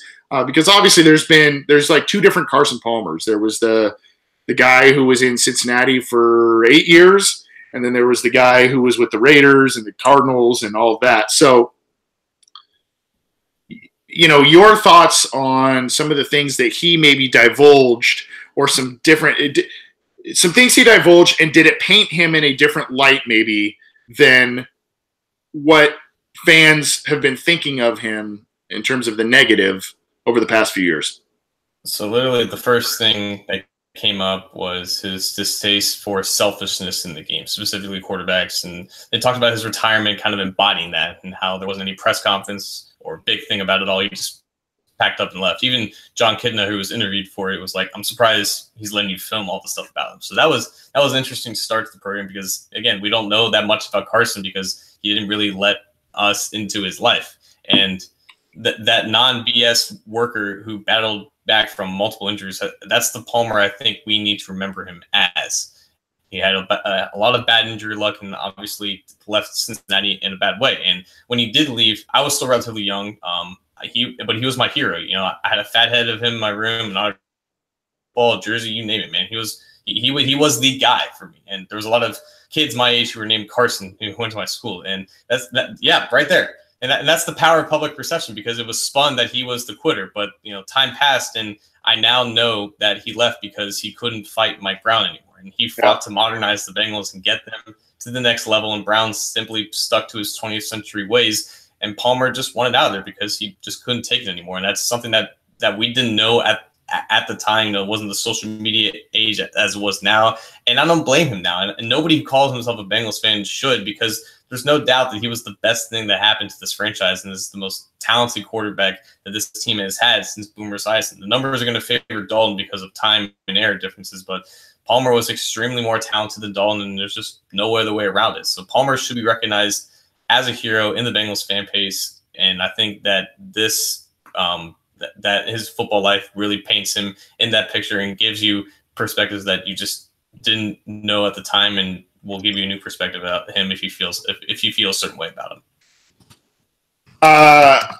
because obviously there's like 2 different Carson Palmers. There was the guy who was in Cincinnati for 8 years, and then there was the guy who was with the Raiders and the Cardinals and all of that. So, you know, your thoughts on some of the things that he maybe divulged, or some things he divulged, and did it paint him in a different light maybe than what fans have been thinking of him in terms of the negative over the past few years?
So literally the first thing that came up was his distaste for selfishness in the game, specifically quarterbacks. And they talked about his retirement kind of embodying that, and how there wasn't any press conference or big thing about it all. He just packed up and left. Even John Kidna, who was interviewed for it, was like, I'm surprised he's letting you film all the stuff about him. So that was an interesting start to the program, because again, we don't know that much about Carson because he didn't really let us into his life. And that non-BS worker who battled back from multiple injuries, that's the Palmer I think we need to remember him as. He had a lot of bad injury luck, and obviously left Cincinnati in a bad way. And when he did leave, I was still relatively young. But he was my hero. You know, I had a fat head of him in my room, and ball jersey, you name it, man. He was the guy for me. And there was a lot of kids my age who were named Carson who went to my school, and yeah, right there. And that's the power of public perception, because it was spun that he was the quitter. But, you know, time passed, and I now know that he left because he couldn't fight Mike Brown anymore. And he fought to modernize the Bengals and get them to the next level. And Brown simply stuck to his 20th century ways. And Palmer just wanted out of there because he just couldn't take it anymore. And that's something that we didn't know at the time. You know, it wasn't the social media age as it was now. And I don't blame him now. And nobody who calls himself a Bengals fan should, because there's no doubt that he was the best thing that happened to this franchise, and this is the most talented quarterback that this team has had since Boomer Esiason. The numbers are going to favor Dalton because of time and era differences, but Palmer was extremely more talented than Dalton, and there's just no other way around it. So Palmer should be recognized as a hero in the Bengals fan base, and I think that this that his football life really paints him in that picture and gives you perspectives that you just didn't know at the time, and will give you a new perspective about him if you feel a certain way about him.
I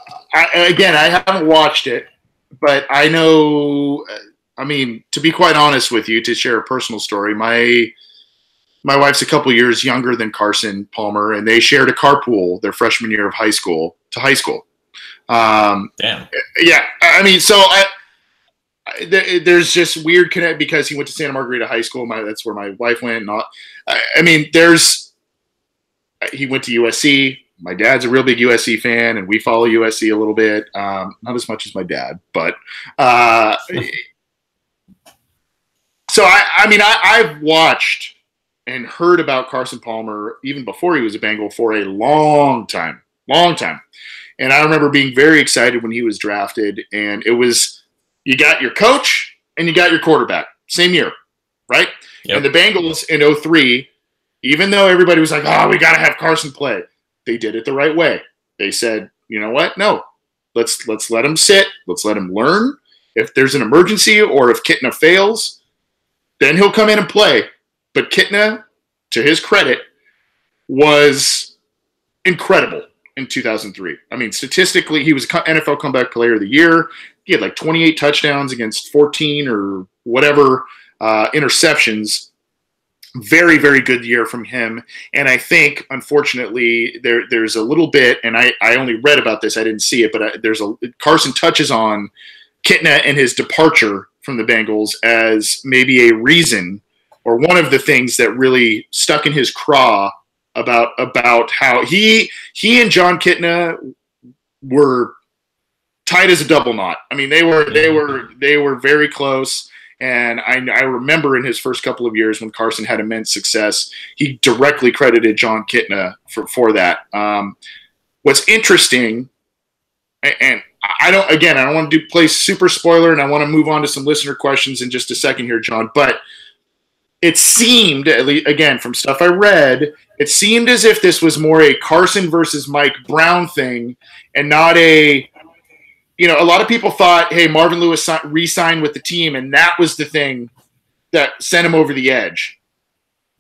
haven't watched it, but I know. I mean, to be quite honest with you, to share a personal story, my wife's a couple years younger than Carson Palmer, and they shared a carpool their freshman year of high school to high school.
Damn.
Yeah, I mean, so there's just weird connect because he went to Santa Margarita High School. That's where my wife went. He went to USC. My dad's a real big USC fan, and we follow USC a little bit. Not as much as my dad, but so I've watched and heard about Carson Palmer even before he was a Bengal for a long time. And I remember being very excited when he was drafted, and it was, you got your coach and you got your quarterback, same year, right? Yep. And the Bengals in 2003, even though everybody was like, oh, we got to have Carson play, they did it the right way. They said, you know what? No, let's let him sit. Let's let him learn. If there's an emergency or if Kitna fails, then he'll come in and play. But Kitna, to his credit, was incredible in 2003. I mean, statistically, he was NFL Comeback Player of the Year. He had like 28 touchdowns against 14 or whatever interceptions. Very, very good year from him. And I think, unfortunately, there's a little bit, and I only read about this, I didn't see it, but Carson touches on Kitna and his departure from the Bengals as maybe a reason or one of the things that really stuck in his craw about how he and John Kitna were tight as a double knot. I mean, they were very close. And I remember in his first couple of years when Carson had immense success, he directly credited John Kitna for that. What's interesting, and I don't want to play super spoiler, and I want to move on to some listener questions in just a second here, John, but it seemed, at least, again, from stuff I read, it seemed as if this was more a Carson versus Mike Brown thing and not a, a lot of people thought, hey, Marvin Lewis re-signed with the team, and that was the thing that sent him over the edge.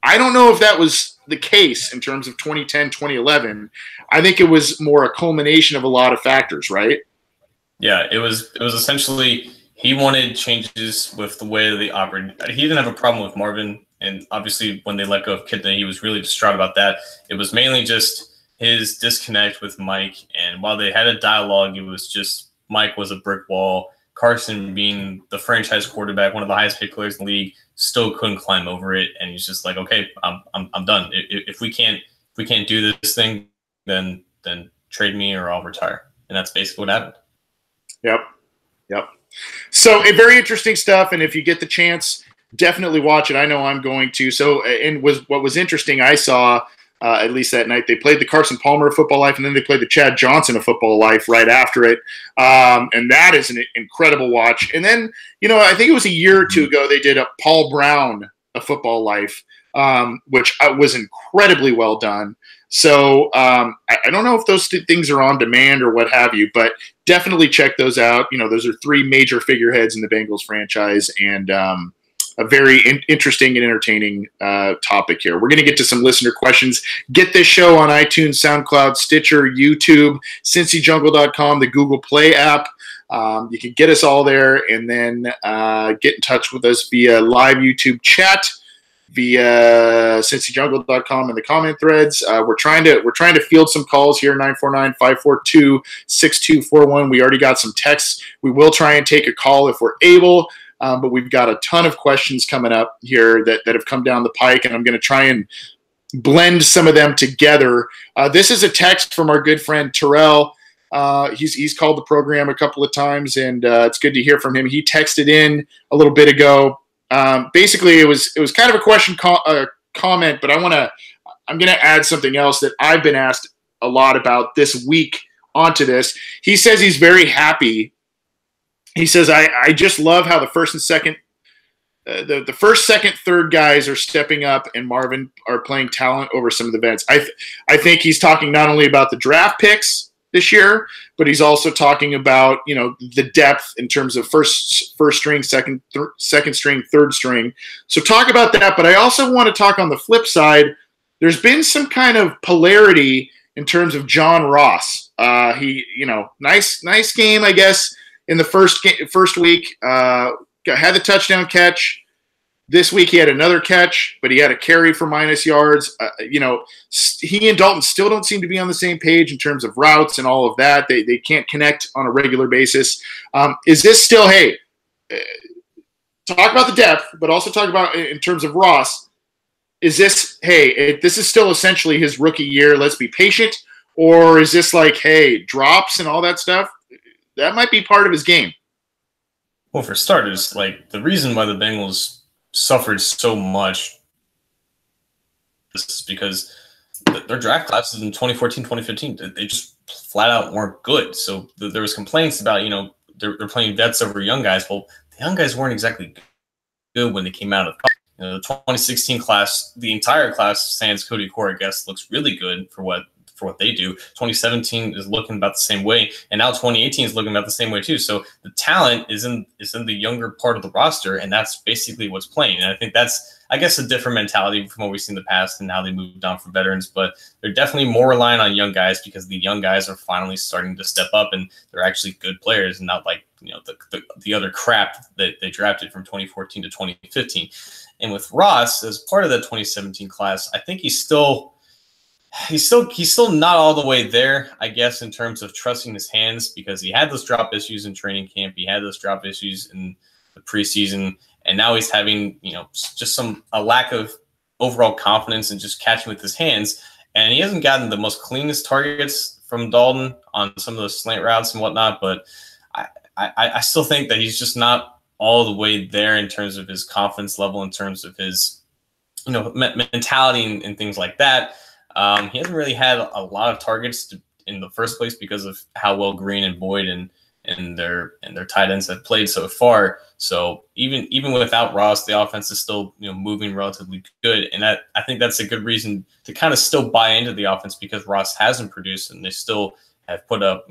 I don't know if that was the case in terms of 2010, 2011. I think it was more a culmination of a lot of factors, right?
Yeah, it was essentially he wanted changes with the way they operated. He didn't have a problem with Marvin, and obviously when they let go of Kitna, he was really distraught about that. It was mainly just his disconnect with Mike, and while they had a dialogue, it was just Mike was a brick wall. Carson, being the franchise quarterback, one of the highest paid players in the league, still couldn't climb over it, and he's just like, okay, I'm done. If we can't do this thing, then trade me or I'll retire. And that's basically what happened.
Yep. So very interesting stuff, and if you get the chance, definitely watch it. I know I'm going to. So, what was interesting, I saw at least that night, they played the Carson Palmer of Football Life, and then they played the Chad Johnson of Football Life right after it, and that is an incredible watch. And then, I think it was a year or two ago, they did a Paul Brown of Football Life, which was incredibly well done. So I don't know if those things are on demand or what have you, but definitely check those out. Those are three major figureheads in the Bengals franchise, and a very interesting and entertaining topic here. We're going to get to some listener questions. Get this show on iTunes, SoundCloud, Stitcher, YouTube, CincyJungle.com, the Google Play app. You can get us all there, and then get in touch with us via live YouTube chat, via CincyJungle.com in the comment threads. We're trying to field some calls here, 949-542-6241. We already got some texts. We will try and take a call if we're able, but we've got a ton of questions coming up here that have come down the pike, and I'm going to try and blend some of them together. This is a text from our good friend Terrell. He's called the program a couple of times, and it's good to hear from him. He texted in a little bit ago. Basically, it was kind of a question comment, but I'm going to add something else that I've been asked a lot about this week onto this. He says he's very happy. He says, I just love how the first and second, the first, second, third guys are stepping up, and Marvin are playing talent over some of the vets. I think he's talking not only about the draft picks this year, but he's also talking about, the depth in terms of first string, second string, third string. So talk about that. But I also want to talk on the flip side. There's been some kind of polarity in terms of John Ross. He, nice game, I guess, in the first week. Had the touchdown catch. This week he had another catch, but he had a carry for minus yards. He and Dalton still don't seem to be on the same page in terms of routes and all of that. They can't connect on a regular basis. Is this still, hey, talk about the depth, but also talk about in terms of Ross. Is this, hey, this is still essentially his rookie year, let's be patient? Or is this like, hey, drops and all that stuff? That might be part of his game.
Well, for starters, like the reason why the Bengals suffered so much is because their draft classes in 2014, 2015, they just flat out weren't good. So there was complaints about, they're playing vets over young guys. Well, the young guys weren't exactly good when they came out of college. The 2016 class, the entire class, sans Cody Core, I guess, looks really good for what they do. 2017 is looking about the same way, and now 2018 is looking about the same way too. So the talent is in the younger part of the roster, and that's basically what's playing. And I think that's, I guess, a different mentality from what we've seen in the past and how they moved on from veterans. But they're definitely more reliant on young guys because the young guys are finally starting to step up, and they're actually good players, and not like the other crap that they drafted from 2014 to 2015. And with Ross as part of that 2017 class, I think he's still not all the way there, I guess, in terms of trusting his hands, because he had those drop issues in training camp. He had those drop issues in the preseason, and now he's having, just a lack of overall confidence and just catching with his hands. And he hasn't gotten the most cleanest targets from Dalton on some of those slant routes and whatnot, but I still think that he's just not all the way there in terms of his confidence level, in terms of his, mentality and things like that. He hasn't really had a lot of targets in the first place because of how well Green and Boyd and their tight ends have played so far. So even without Ross, the offense is still moving relatively good, and I think that's a good reason to kind of still buy into the offense, because Ross hasn't produced, and they still have put up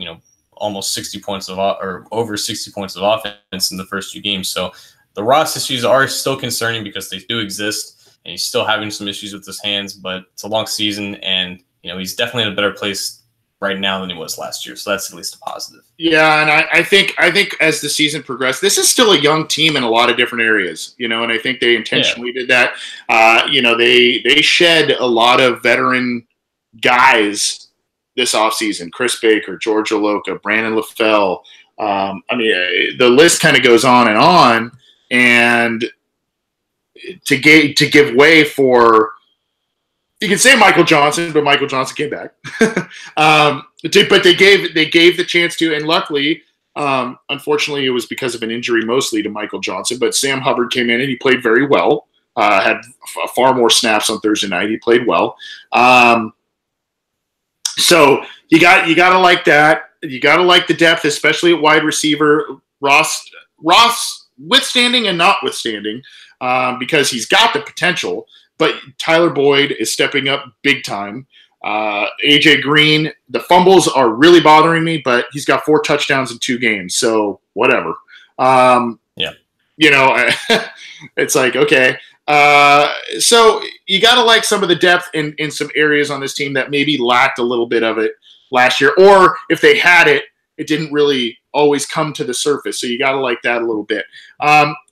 almost 60 points or over 60 points of offense in the first 2 games. So the Ross issues are still concerning because they do exist, and he's still having some issues with his hands, but it's a long season, and he's definitely in a better place right now than he was last year. So that's at least a positive.
Yeah, and I think as the season progressed, this is still a young team in a lot of different areas, and I think they intentionally did that. They shed a lot of veteran guys this offseason: Chris Baker, George Oloka, Brandon LaFell. The list kind of goes on, and to give way for, you can say Michael Johnson, but Michael Johnson came back. But they gave the chance to, and luckily, unfortunately, it was because of an injury mostly to Michael Johnson. But Sam Hubbard came in and he played very well. Had far more snaps on Thursday night. He played well. So you got to like that. You got to like the depth, especially at wide receiver. Ross withstanding and not withstanding, because he's got the potential. But Tyler Boyd is stepping up big time. AJ Green, the fumbles are really bothering me, but he's got 4 touchdowns in 2 games, so whatever. It's like, okay. So you got to like some of the depth in some areas on this team that maybe lacked a little bit of it last year, or if they had it, it didn't really always come to the surface. So you got to like that a little bit.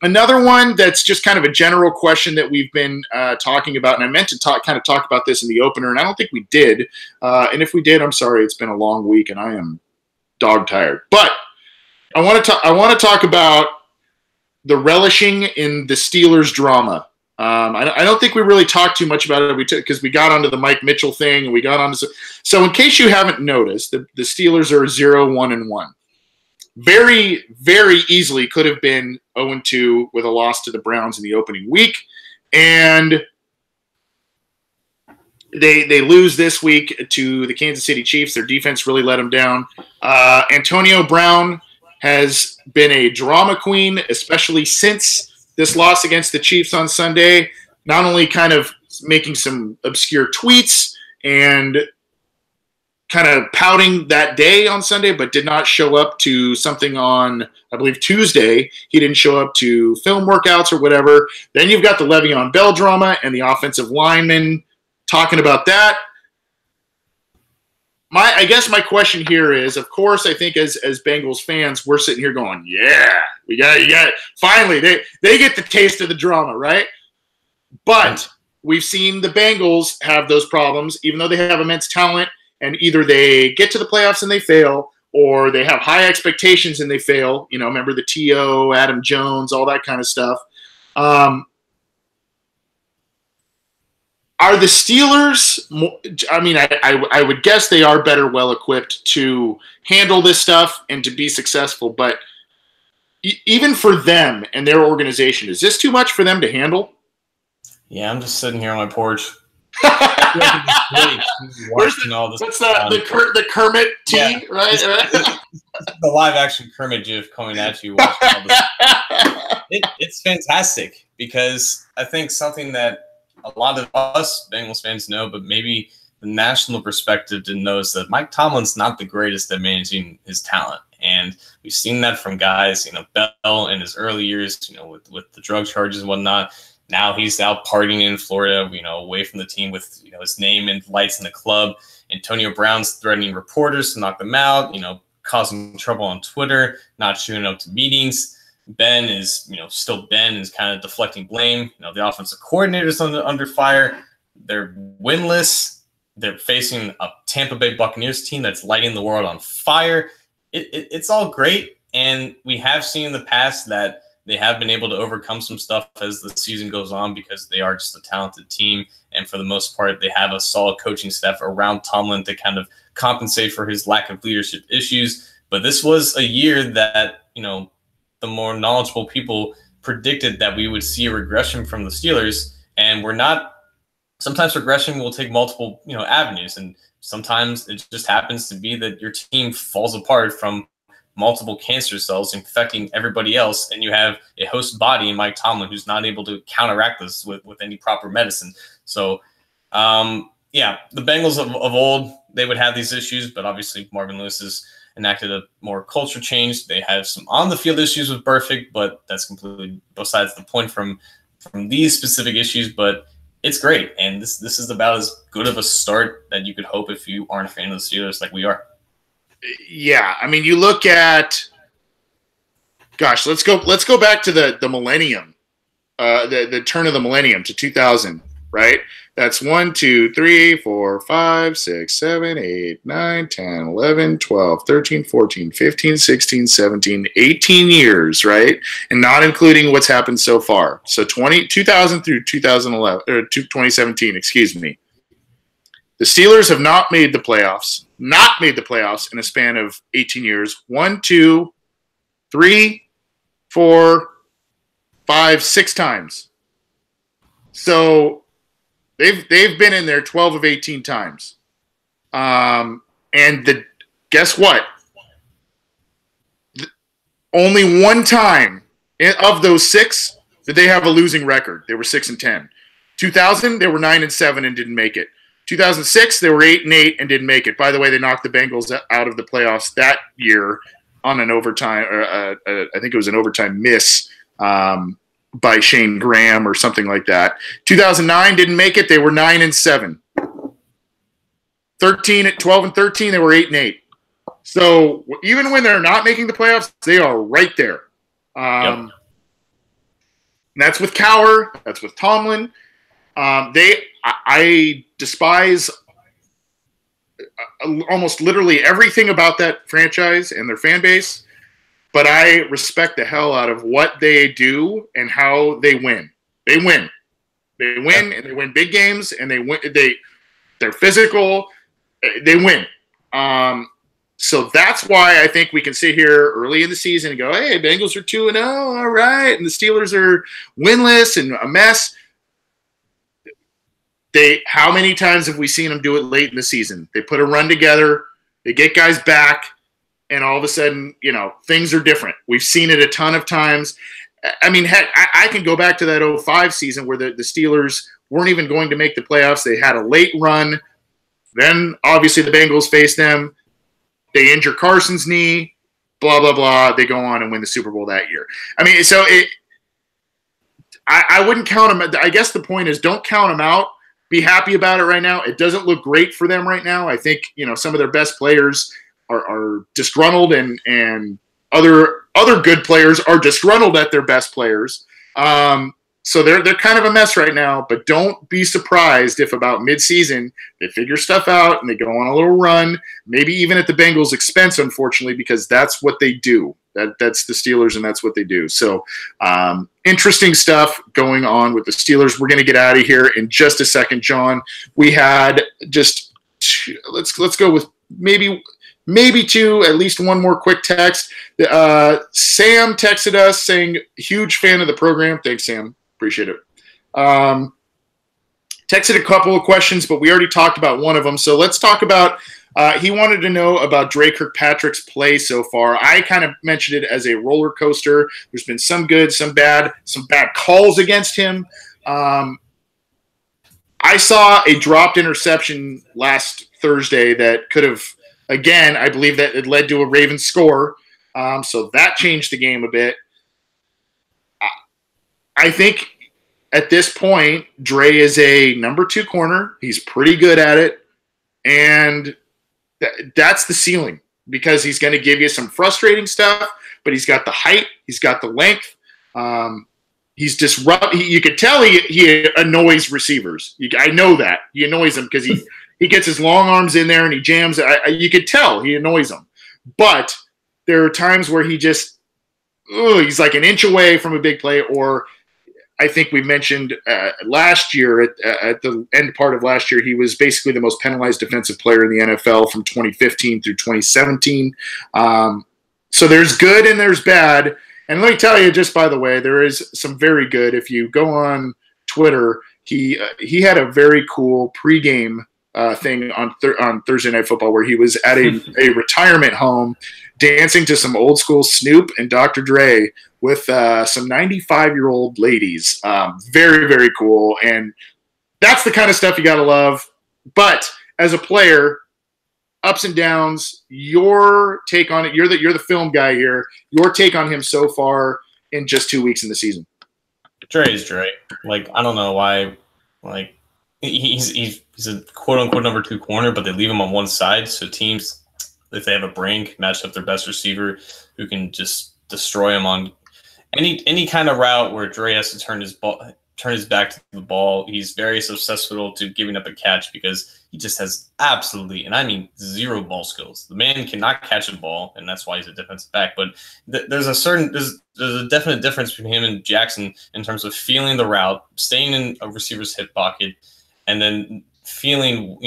Another one that's just kind of a general question that we've been talking about, and I meant to talk about this in the opener, and I don't think we did. And if we did, I'm sorry. It's been a long week, and I am dog tired. But I want to talk about the relishing in the Steelers drama. I don't think we really talked too much about it because we got onto the Mike Mitchell thing, and we got onto. So in case you haven't noticed, the Steelers are 0-1-1. Very, very easily could have been 0-2 with a loss to the Browns in the opening week, and they lose this week to the Kansas City Chiefs. Their defense really let them down. Antonio Brown has been a drama queen, especially since this loss against the Chiefs on Sunday. Not only kind of making some obscure tweets and kind of pouting that day on Sunday, but did not show up to something on, I believe, Tuesday. He didn't show up to film workouts or whatever. Then you've got the Le'Veon Bell drama and the offensive lineman talking about that. I guess my question here is, of course, I think as Bengals fans, we're sitting here going, yeah, you got it. Finally, they get the taste of the drama, right? But we've seen the Bengals have those problems, even though they have immense talent. And either they get to the playoffs and they fail, or they have high expectations and they fail. You know, remember the T.O., Adam Jones, all that kind of stuff. Are the Steelers, I mean, I would guess they are better well-equipped to handle this stuff and to be successful, but even for them and their organization, is this too much for them to handle?
Yeah, I'm just sitting here on my porch.
Where's the Kermit tea,
yeah.
right?
The live-action Kermit GIF coming at you. Watching all this. It's fantastic because I think something that a lot of us Bengals fans know, but maybe the national perspective didn't know, is that Mike Tomlin's not the greatest at managing his talent. And we've seen that from guys, you know, Bell in his early years, you know, with the drug charges and whatnot. Now he's out partying in Florida, you know, away from the team with, you know, his name and lights in the club. Antonio Brown's threatening reporters to knock them out, you know, causing trouble on Twitter, not showing up to meetings. Ben is, you know, still Ben, is kind of deflecting blame. You know, the offensive coordinator's under fire. They're winless. They're facing a Tampa Bay Buccaneers team that's lighting the world on fire. It's all great, and we have seen in the past that they have been able to overcome some stuff as the season goes on because they are just a talented team, and for the most part, they have a solid coaching staff around Tomlin to kind of compensate for his lack of leadership issues. But this was a year that, you know, the more knowledgeable people predicted that we would see a regression from the Steelers, and we're not. Sometimes regression will take multiple, you know, avenues, and sometimes it just happens to be that your team falls apart from multiple cancer cells infecting everybody else, and you have a host body in Mike Tomlin who's not able to counteract this with any proper medicine. So, yeah, the Bengals of old, they would have these issues, but obviously Marvin Lewis has enacted a more culture change. They have some on-the-field issues with Burfict, but that's completely besides the point from these specific issues. But it's great, and this is about as good of a start that you could hope if you aren't a fan of the Steelers like we are.
Yeah, I mean, you look at, gosh, let's go back to the millennium, the turn of the millennium to 2000, right? That's 1, 2, 3, 4, 5, 6, 7, 8, 9, 10, 11, 12, 13, 14, 15, 16, 17, 18 years, right? And not including what's happened so far. So 2000 through 2011 or 2017, excuse me. The Steelers have not made the playoffs in a span of 18 years. 1, 2, 3, 4, 5, 6 times. So they've been in there 12 of 18 times. And guess what? Only one time of those 6 did they have a losing record. They were 6-10. 2000, they were 9-7 and didn't make it. 2006, they were 8-8 and didn't make it. By the way, they knocked the Bengals out of the playoffs that year on an overtime, I think it was an overtime miss by Shane Graham or something like that. 2009 didn't make it. They were 9-7. 12 and 13, they were 8-8. So even when they're not making the playoffs, they are right there.
Yep.
And that's with Cowher. That's with Tomlin. I despise almost literally everything about that franchise and their fan base, but I respect the hell out of what they do and how they win. They win, and they win big games, and they win. They're physical. They win. So that's why I think we can sit here early in the season and go, "Hey, Bengals are 2-0, all right," and the Steelers are winless and a mess. How many times have we seen them do it late in the season? They put a run together, they get guys back, and all of a sudden, you know, things are different. We've seen it a ton of times. I mean, heck, I can go back to that 2005 season where the Steelers weren't even going to make the playoffs. They had a late run. Then, obviously, the Bengals faced them. They injure Carson's knee, blah, blah, blah. They go on and win the Super Bowl that year. I mean, so I wouldn't count them. I guess the point is don't count them out. Be happy about it right now. It doesn't look great for them right now. I think, you know, some of their best players are disgruntled, and other good players are disgruntled at their best players. So they're kind of a mess right now, but don't be surprised if about midseason they figure stuff out and they go on a little run, maybe even at the Bengals' expense, unfortunately, because that's what they do. That's the Steelers, and that's what they do. So interesting stuff going on with the Steelers. We're going to get out of here in just a second, John. We had just let's go with maybe two, at least one more quick text. Sam texted us saying, huge fan of the program. Thanks, Sam. Appreciate it. Texted a couple of questions, but we already talked about one of them. So let's talk about, he wanted to know about Dre Kirkpatrick's play so far. I kind of mentioned it as a roller coaster. There's been some good, some bad calls against him. I saw a dropped interception last Thursday that could have, again, I believe that it led to a Ravens score. So that changed the game a bit. I think at this point, Dre is a number 2 corner. He's pretty good at it. And that's the ceiling, because he's going to give you some frustrating stuff, but he's got the height. He's got the length. He's disruptive. You could tell he annoys receivers. I know that. He annoys them because he gets his long arms in there and he jams. You could tell he annoys them. But there are times where he's like an inch away from a big play, or I think we mentioned last year at the end part of last year, he was basically the most penalized defensive player in the NFL from 2015 through 2017. So there's good and there's bad. And let me tell you, just by the way, there is some very good. If you go on Twitter, he had a very cool pregame thing on Thursday Night Football where he was at a retirement home dancing to some old school Snoop and Dr. Dre with some 95-year-old ladies. Very, very cool. And that's the kind of stuff you got to love. But as a player, ups and downs, your take on it, you're the film guy here. Your take on him so far in just 2 weeks in the season.
Dre is Dre. Like, I don't know why, like, he's a quote-unquote number 2 corner, but they leave him on one side. So teams, if they have a brain, can match up their best receiver who can just destroy him on any kind of route where Dre has to turn his back to the ball. He's very susceptible to giving up a catch because he just has absolutely, and I mean 0 ball skills. The man cannot catch a ball, and that's why he's a defensive back. But there's a definite difference between him and Jackson in terms of feeling the route, staying in a receiver's hip pocket, and then feeling,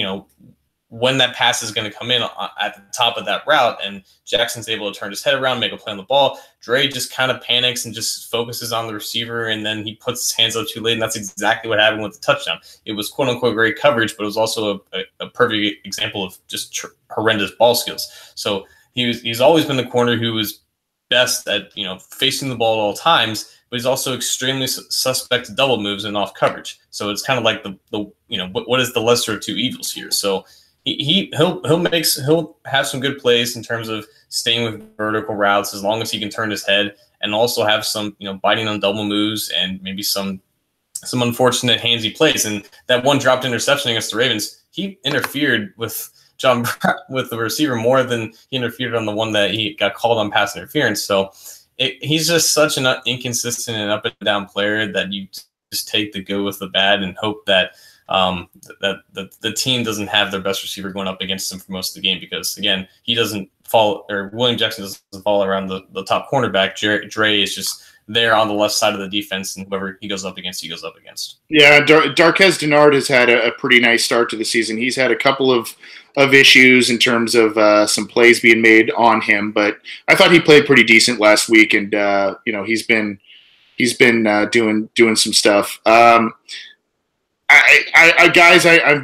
when that pass is going to come in at the top of that route, and Jackson's able to turn his head around, make a play on the ball. Dre just kind of panics and just focuses on the receiver, and then he puts his hands up too late, and that's exactly what happened with the touchdown. It was quote-unquote great coverage, but it was also a perfect example of just horrendous ball skills. So he's always been the corner who was best at facing the ball at all times, but he's also extremely suspect to double moves and off coverage. So it's kind of like what is the lesser of two evils here? So he'll have some good plays in terms of staying with vertical routes as long as he can turn his head, and also have some biting on double moves and maybe some unfortunate handsy plays. And that one dropped interception against the Ravens, he interfered with with the receiver more than he interfered on the one that he got called on pass interference. So he's just such an inconsistent and up and down player that you just take the good with the bad and hope that the team doesn't have their best receiver going up against him for most of the game, because again, he doesn't fall, or William Jackson doesn't fall around the top cornerback. Dre is just there on the left side of the defense, and whoever he goes up against, he goes up against. Yeah,
Darqueze Dennard has had a pretty nice start to the season. He's had a couple of issues in terms of some plays being made on him, but I thought he played pretty decent last week, and he's been doing some stuff. I'm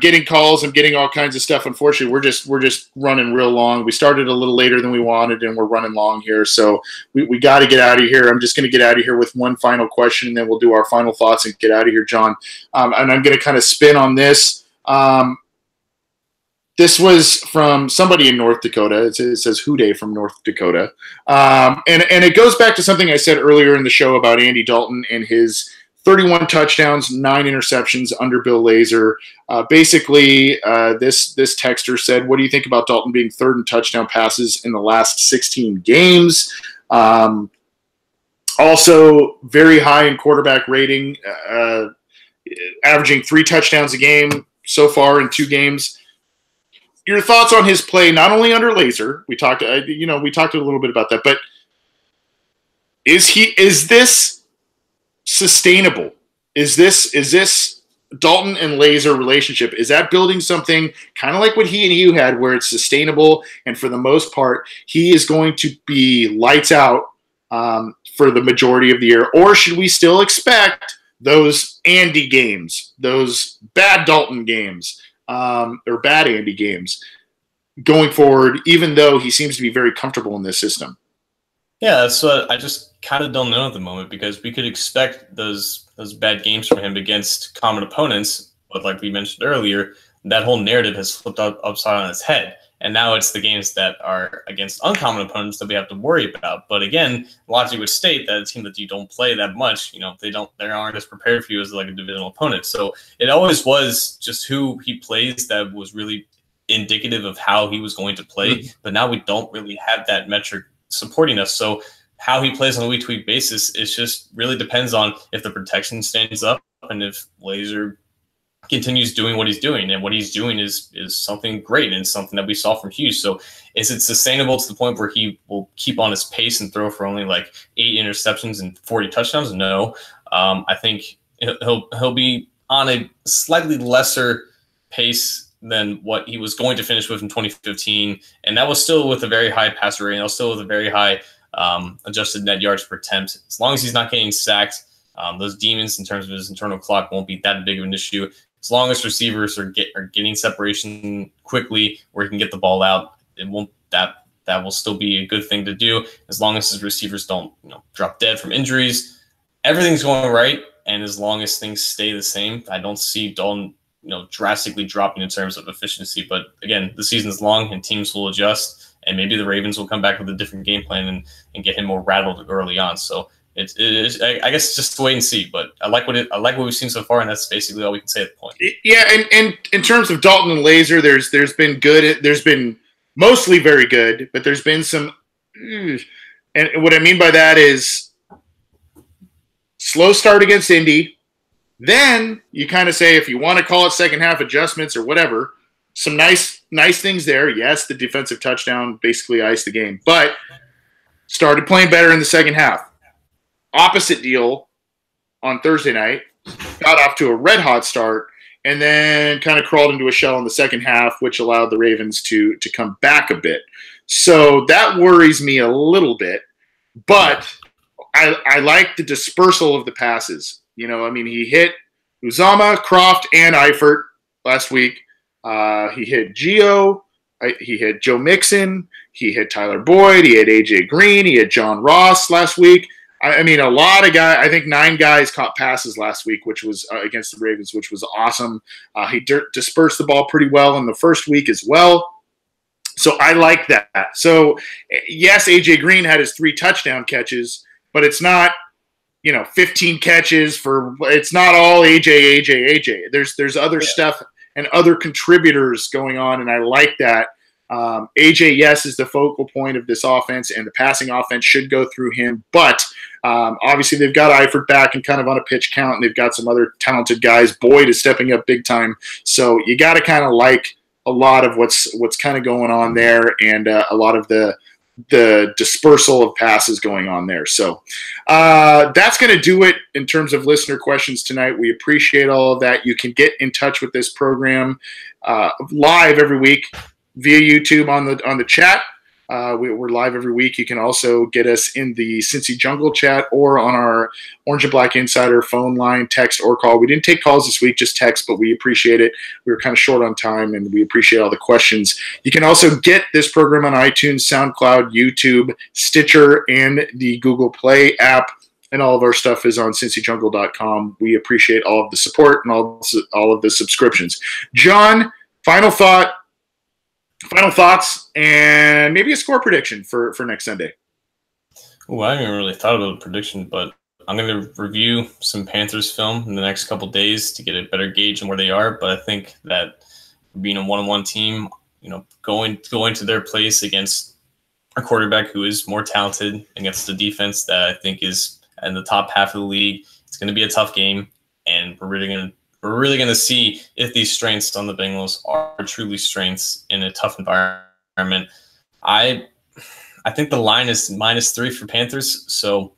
getting calls. I'm getting all kinds of stuff. Unfortunately, we're just running real long. We started a little later than we wanted, and we're running long here. So we got to get out of here. I'm just going to get out of here with one final question, and then we'll do our final thoughts and get out of here, John. And I'm going to kind of spin on this. This was from somebody in North Dakota. It says Houday from North Dakota. And it goes back to something I said earlier in the show about Andy Dalton and his 31 touchdowns, 9 interceptions under Bill Lazor. Basically, this texter said, what do you think about Dalton being third in touchdown passes in the last 16 games? Also very high in quarterback rating, averaging 3 touchdowns a game so far in 2 games. Your thoughts on his play, not only under Laser, we talked a little bit about that, but is this sustainable? Is this Dalton and Laser relationship, is that building something kind of like what he and you had, where it's sustainable, and for the most part, he is going to be lights out for the majority of the year? Or should we still expect those Andy games, those bad Dalton games, or bad Andy games going forward, even though he seems to be very comfortable in this system?
Yeah, that's what I just kind of don't know at the moment, because we could expect those bad games from him against common opponents, but like we mentioned earlier, that whole narrative has flipped upside on its head. And now it's the games that are against uncommon opponents that we have to worry about. But again, logic would state that a team that you don't play that much, they aren't as prepared for you as like a divisional opponent. So it always was just who he plays that was really indicative of how he was going to play. Mm-hmm. But now we don't really have that metric supporting us. So how he plays on a week-to-week basis, it just really depends on if the protection stands up and if Laser continues doing what he's doing. And what he's doing is something great and something that we saw from Hughes. So is it sustainable to the point where he will keep on his pace and throw for only like 8 interceptions and 40 touchdowns? No. I think he'll be on a slightly lesser pace than what he was going to finish with in 2015. And that was still with a very high passer rating. That was still with a very high adjusted net yards per attempt. As long as he's not getting sacked, those demons in terms of his internal clock won't be that big of an issue. As long as receivers are getting separation quickly where he can get the ball out, it won't that will still be a good thing to do. As long as his receivers don't drop dead from injuries, everything's going right. And as long as things stay the same, I don't see Dalton drastically dropping in terms of efficiency. But again, the season's long and teams will adjust, and maybe the Ravens will come back with a different game plan and get him more rattled early on. So I guess just to wait and see. But I like what we've seen so far, and that's basically all we can say at the point.
Yeah, and in terms of Dalton and Laser, there's been good. There's been mostly very good, but there's been some. And what I mean by that is slow start against Indy. Then you kind of say, if you want to call it second half adjustments or whatever, some nice things there. Yes, the defensive touchdown basically iced the game, but started playing better in the second half. Opposite deal on Thursday night, got off to a red hot start, and then kind of crawled into a shell in the second half, which allowed the Ravens to come back a bit. So that worries me a little bit, but I like the dispersal of the passes. He hit Uzama, Croft, and Eifert last week. He hit Gio. He hit Joe Mixon. He hit Tyler Boyd. He hit A.J. Green. He hit John Ross last week. A lot of guys. I think 9 guys caught passes last week, which was against the Ravens, which was awesome. He dispersed the ball pretty well in the first week as well. So I like that. So, yes, A.J. Green had his 3 touchdown catches, but it's not, 15 catches for – it's not all A.J. There's other stuff and other contributors going on, and I like that. AJ, yes, is the focal point of this offense, and the passing offense should go through him. But obviously they've got Eifert back and kind of on a pitch count, and they've got some other talented guys. Boyd is stepping up big time. So you got to kind of like a lot of what's kind of going on there, and a lot of the dispersal of passes going on there. So that's going to do it in terms of listener questions tonight. We appreciate all of that. You can get in touch with this program live every week via YouTube on the chat. We're live every week. You can also get us in the Cincy Jungle chat or on our Orange and Black Insider phone line, text or call. We didn't take calls this week, just text, but we appreciate it. We were kind of short on time, and we appreciate all the questions. You can also get this program on iTunes, SoundCloud, YouTube, Stitcher, and the Google Play app. And all of our stuff is on cincyjungle.com. We appreciate all of the support and all of the subscriptions. John, final thoughts, and maybe a score prediction for next Sunday.
Oh, I haven't really thought about a prediction, but I'm going to review some Panthers film in the next couple of days to get a better gauge on where they are. But I think that being a one-on-one team, going to their place against a quarterback who is more talented against the defense that I think is in the top half of the league. It's going to be a tough game, and we're really going to see if these strengths on the Bengals are truly strengths in a tough environment. I think the line is -3 for Panthers. So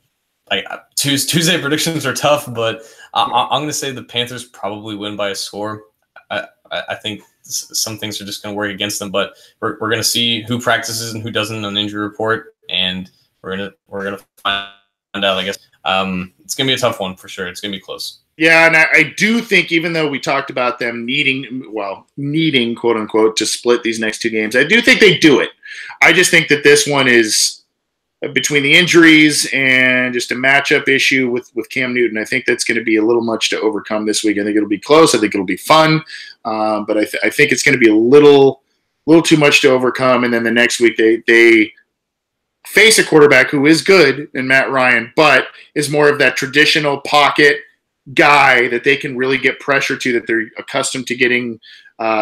like Tuesday predictions are tough, but I'm going to say the Panthers probably win by a score. I think some things are just going to work against them, but we're going to see who practices and who doesn't on the injury report, and we're gonna find out. I guess it's going to be a tough one for sure. It's going to be close.
Yeah, and I do think, even though we talked about them needing, quote unquote, to split these next 2 games, I do think they do it. I just think that this one is, between the injuries and just a matchup issue with Cam Newton, I think that's going to be a little much to overcome this week. I think it'll be close. I think it'll be fun, but I think it's going to be a little too much to overcome. And then the next week they face a quarterback who is good in Matt Ryan, but is more of that traditional pocket guy that they can really get pressure to, that they're accustomed to getting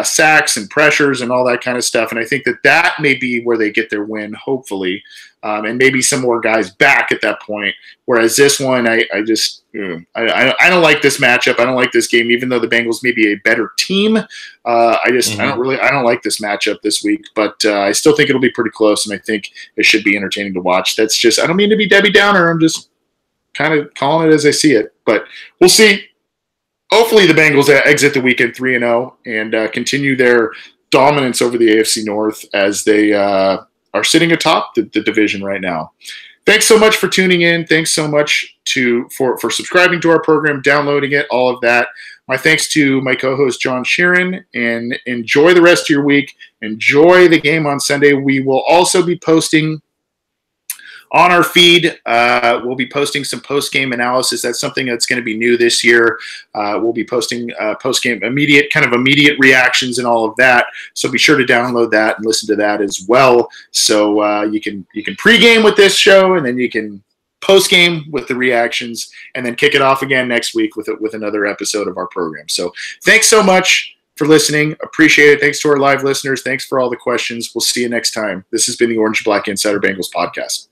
sacks and pressures and all that kind of stuff. And I think that may be where they get their win, hopefully, and maybe some more guys back at that point. Whereas this one, I don't like this matchup. I don't like this game, even though the Bengals may be a better team. I don't like this matchup this week, but I still think it'll be pretty close, and I think it should be entertaining to watch. That's just, I don't mean to be Debbie Downer. I'm just kind of calling it as I see it, but we'll see. Hopefully the Bengals exit the weekend 3-0 and continue their dominance over the AFC North as they are sitting atop the division right now. Thanks so much for tuning in. Thanks so much for subscribing to our program, downloading it, all of that. My thanks to my co-host John Sheeran, and enjoy the rest of your week. Enjoy the game on Sunday. We will also be posting on our feed. We'll be posting some post-game analysis. That's something that's going to be new this year. We'll be posting post-game immediate reactions and all of that. So be sure to download that and listen to that as well. So you can pregame with this show, and then you can post-game with the reactions, and then kick it off again next week with another episode of our program. So thanks so much for listening. Appreciate it. Thanks to our live listeners. Thanks for all the questions. We'll see you next time. This has been the Orange and Black Insider Bengals podcast.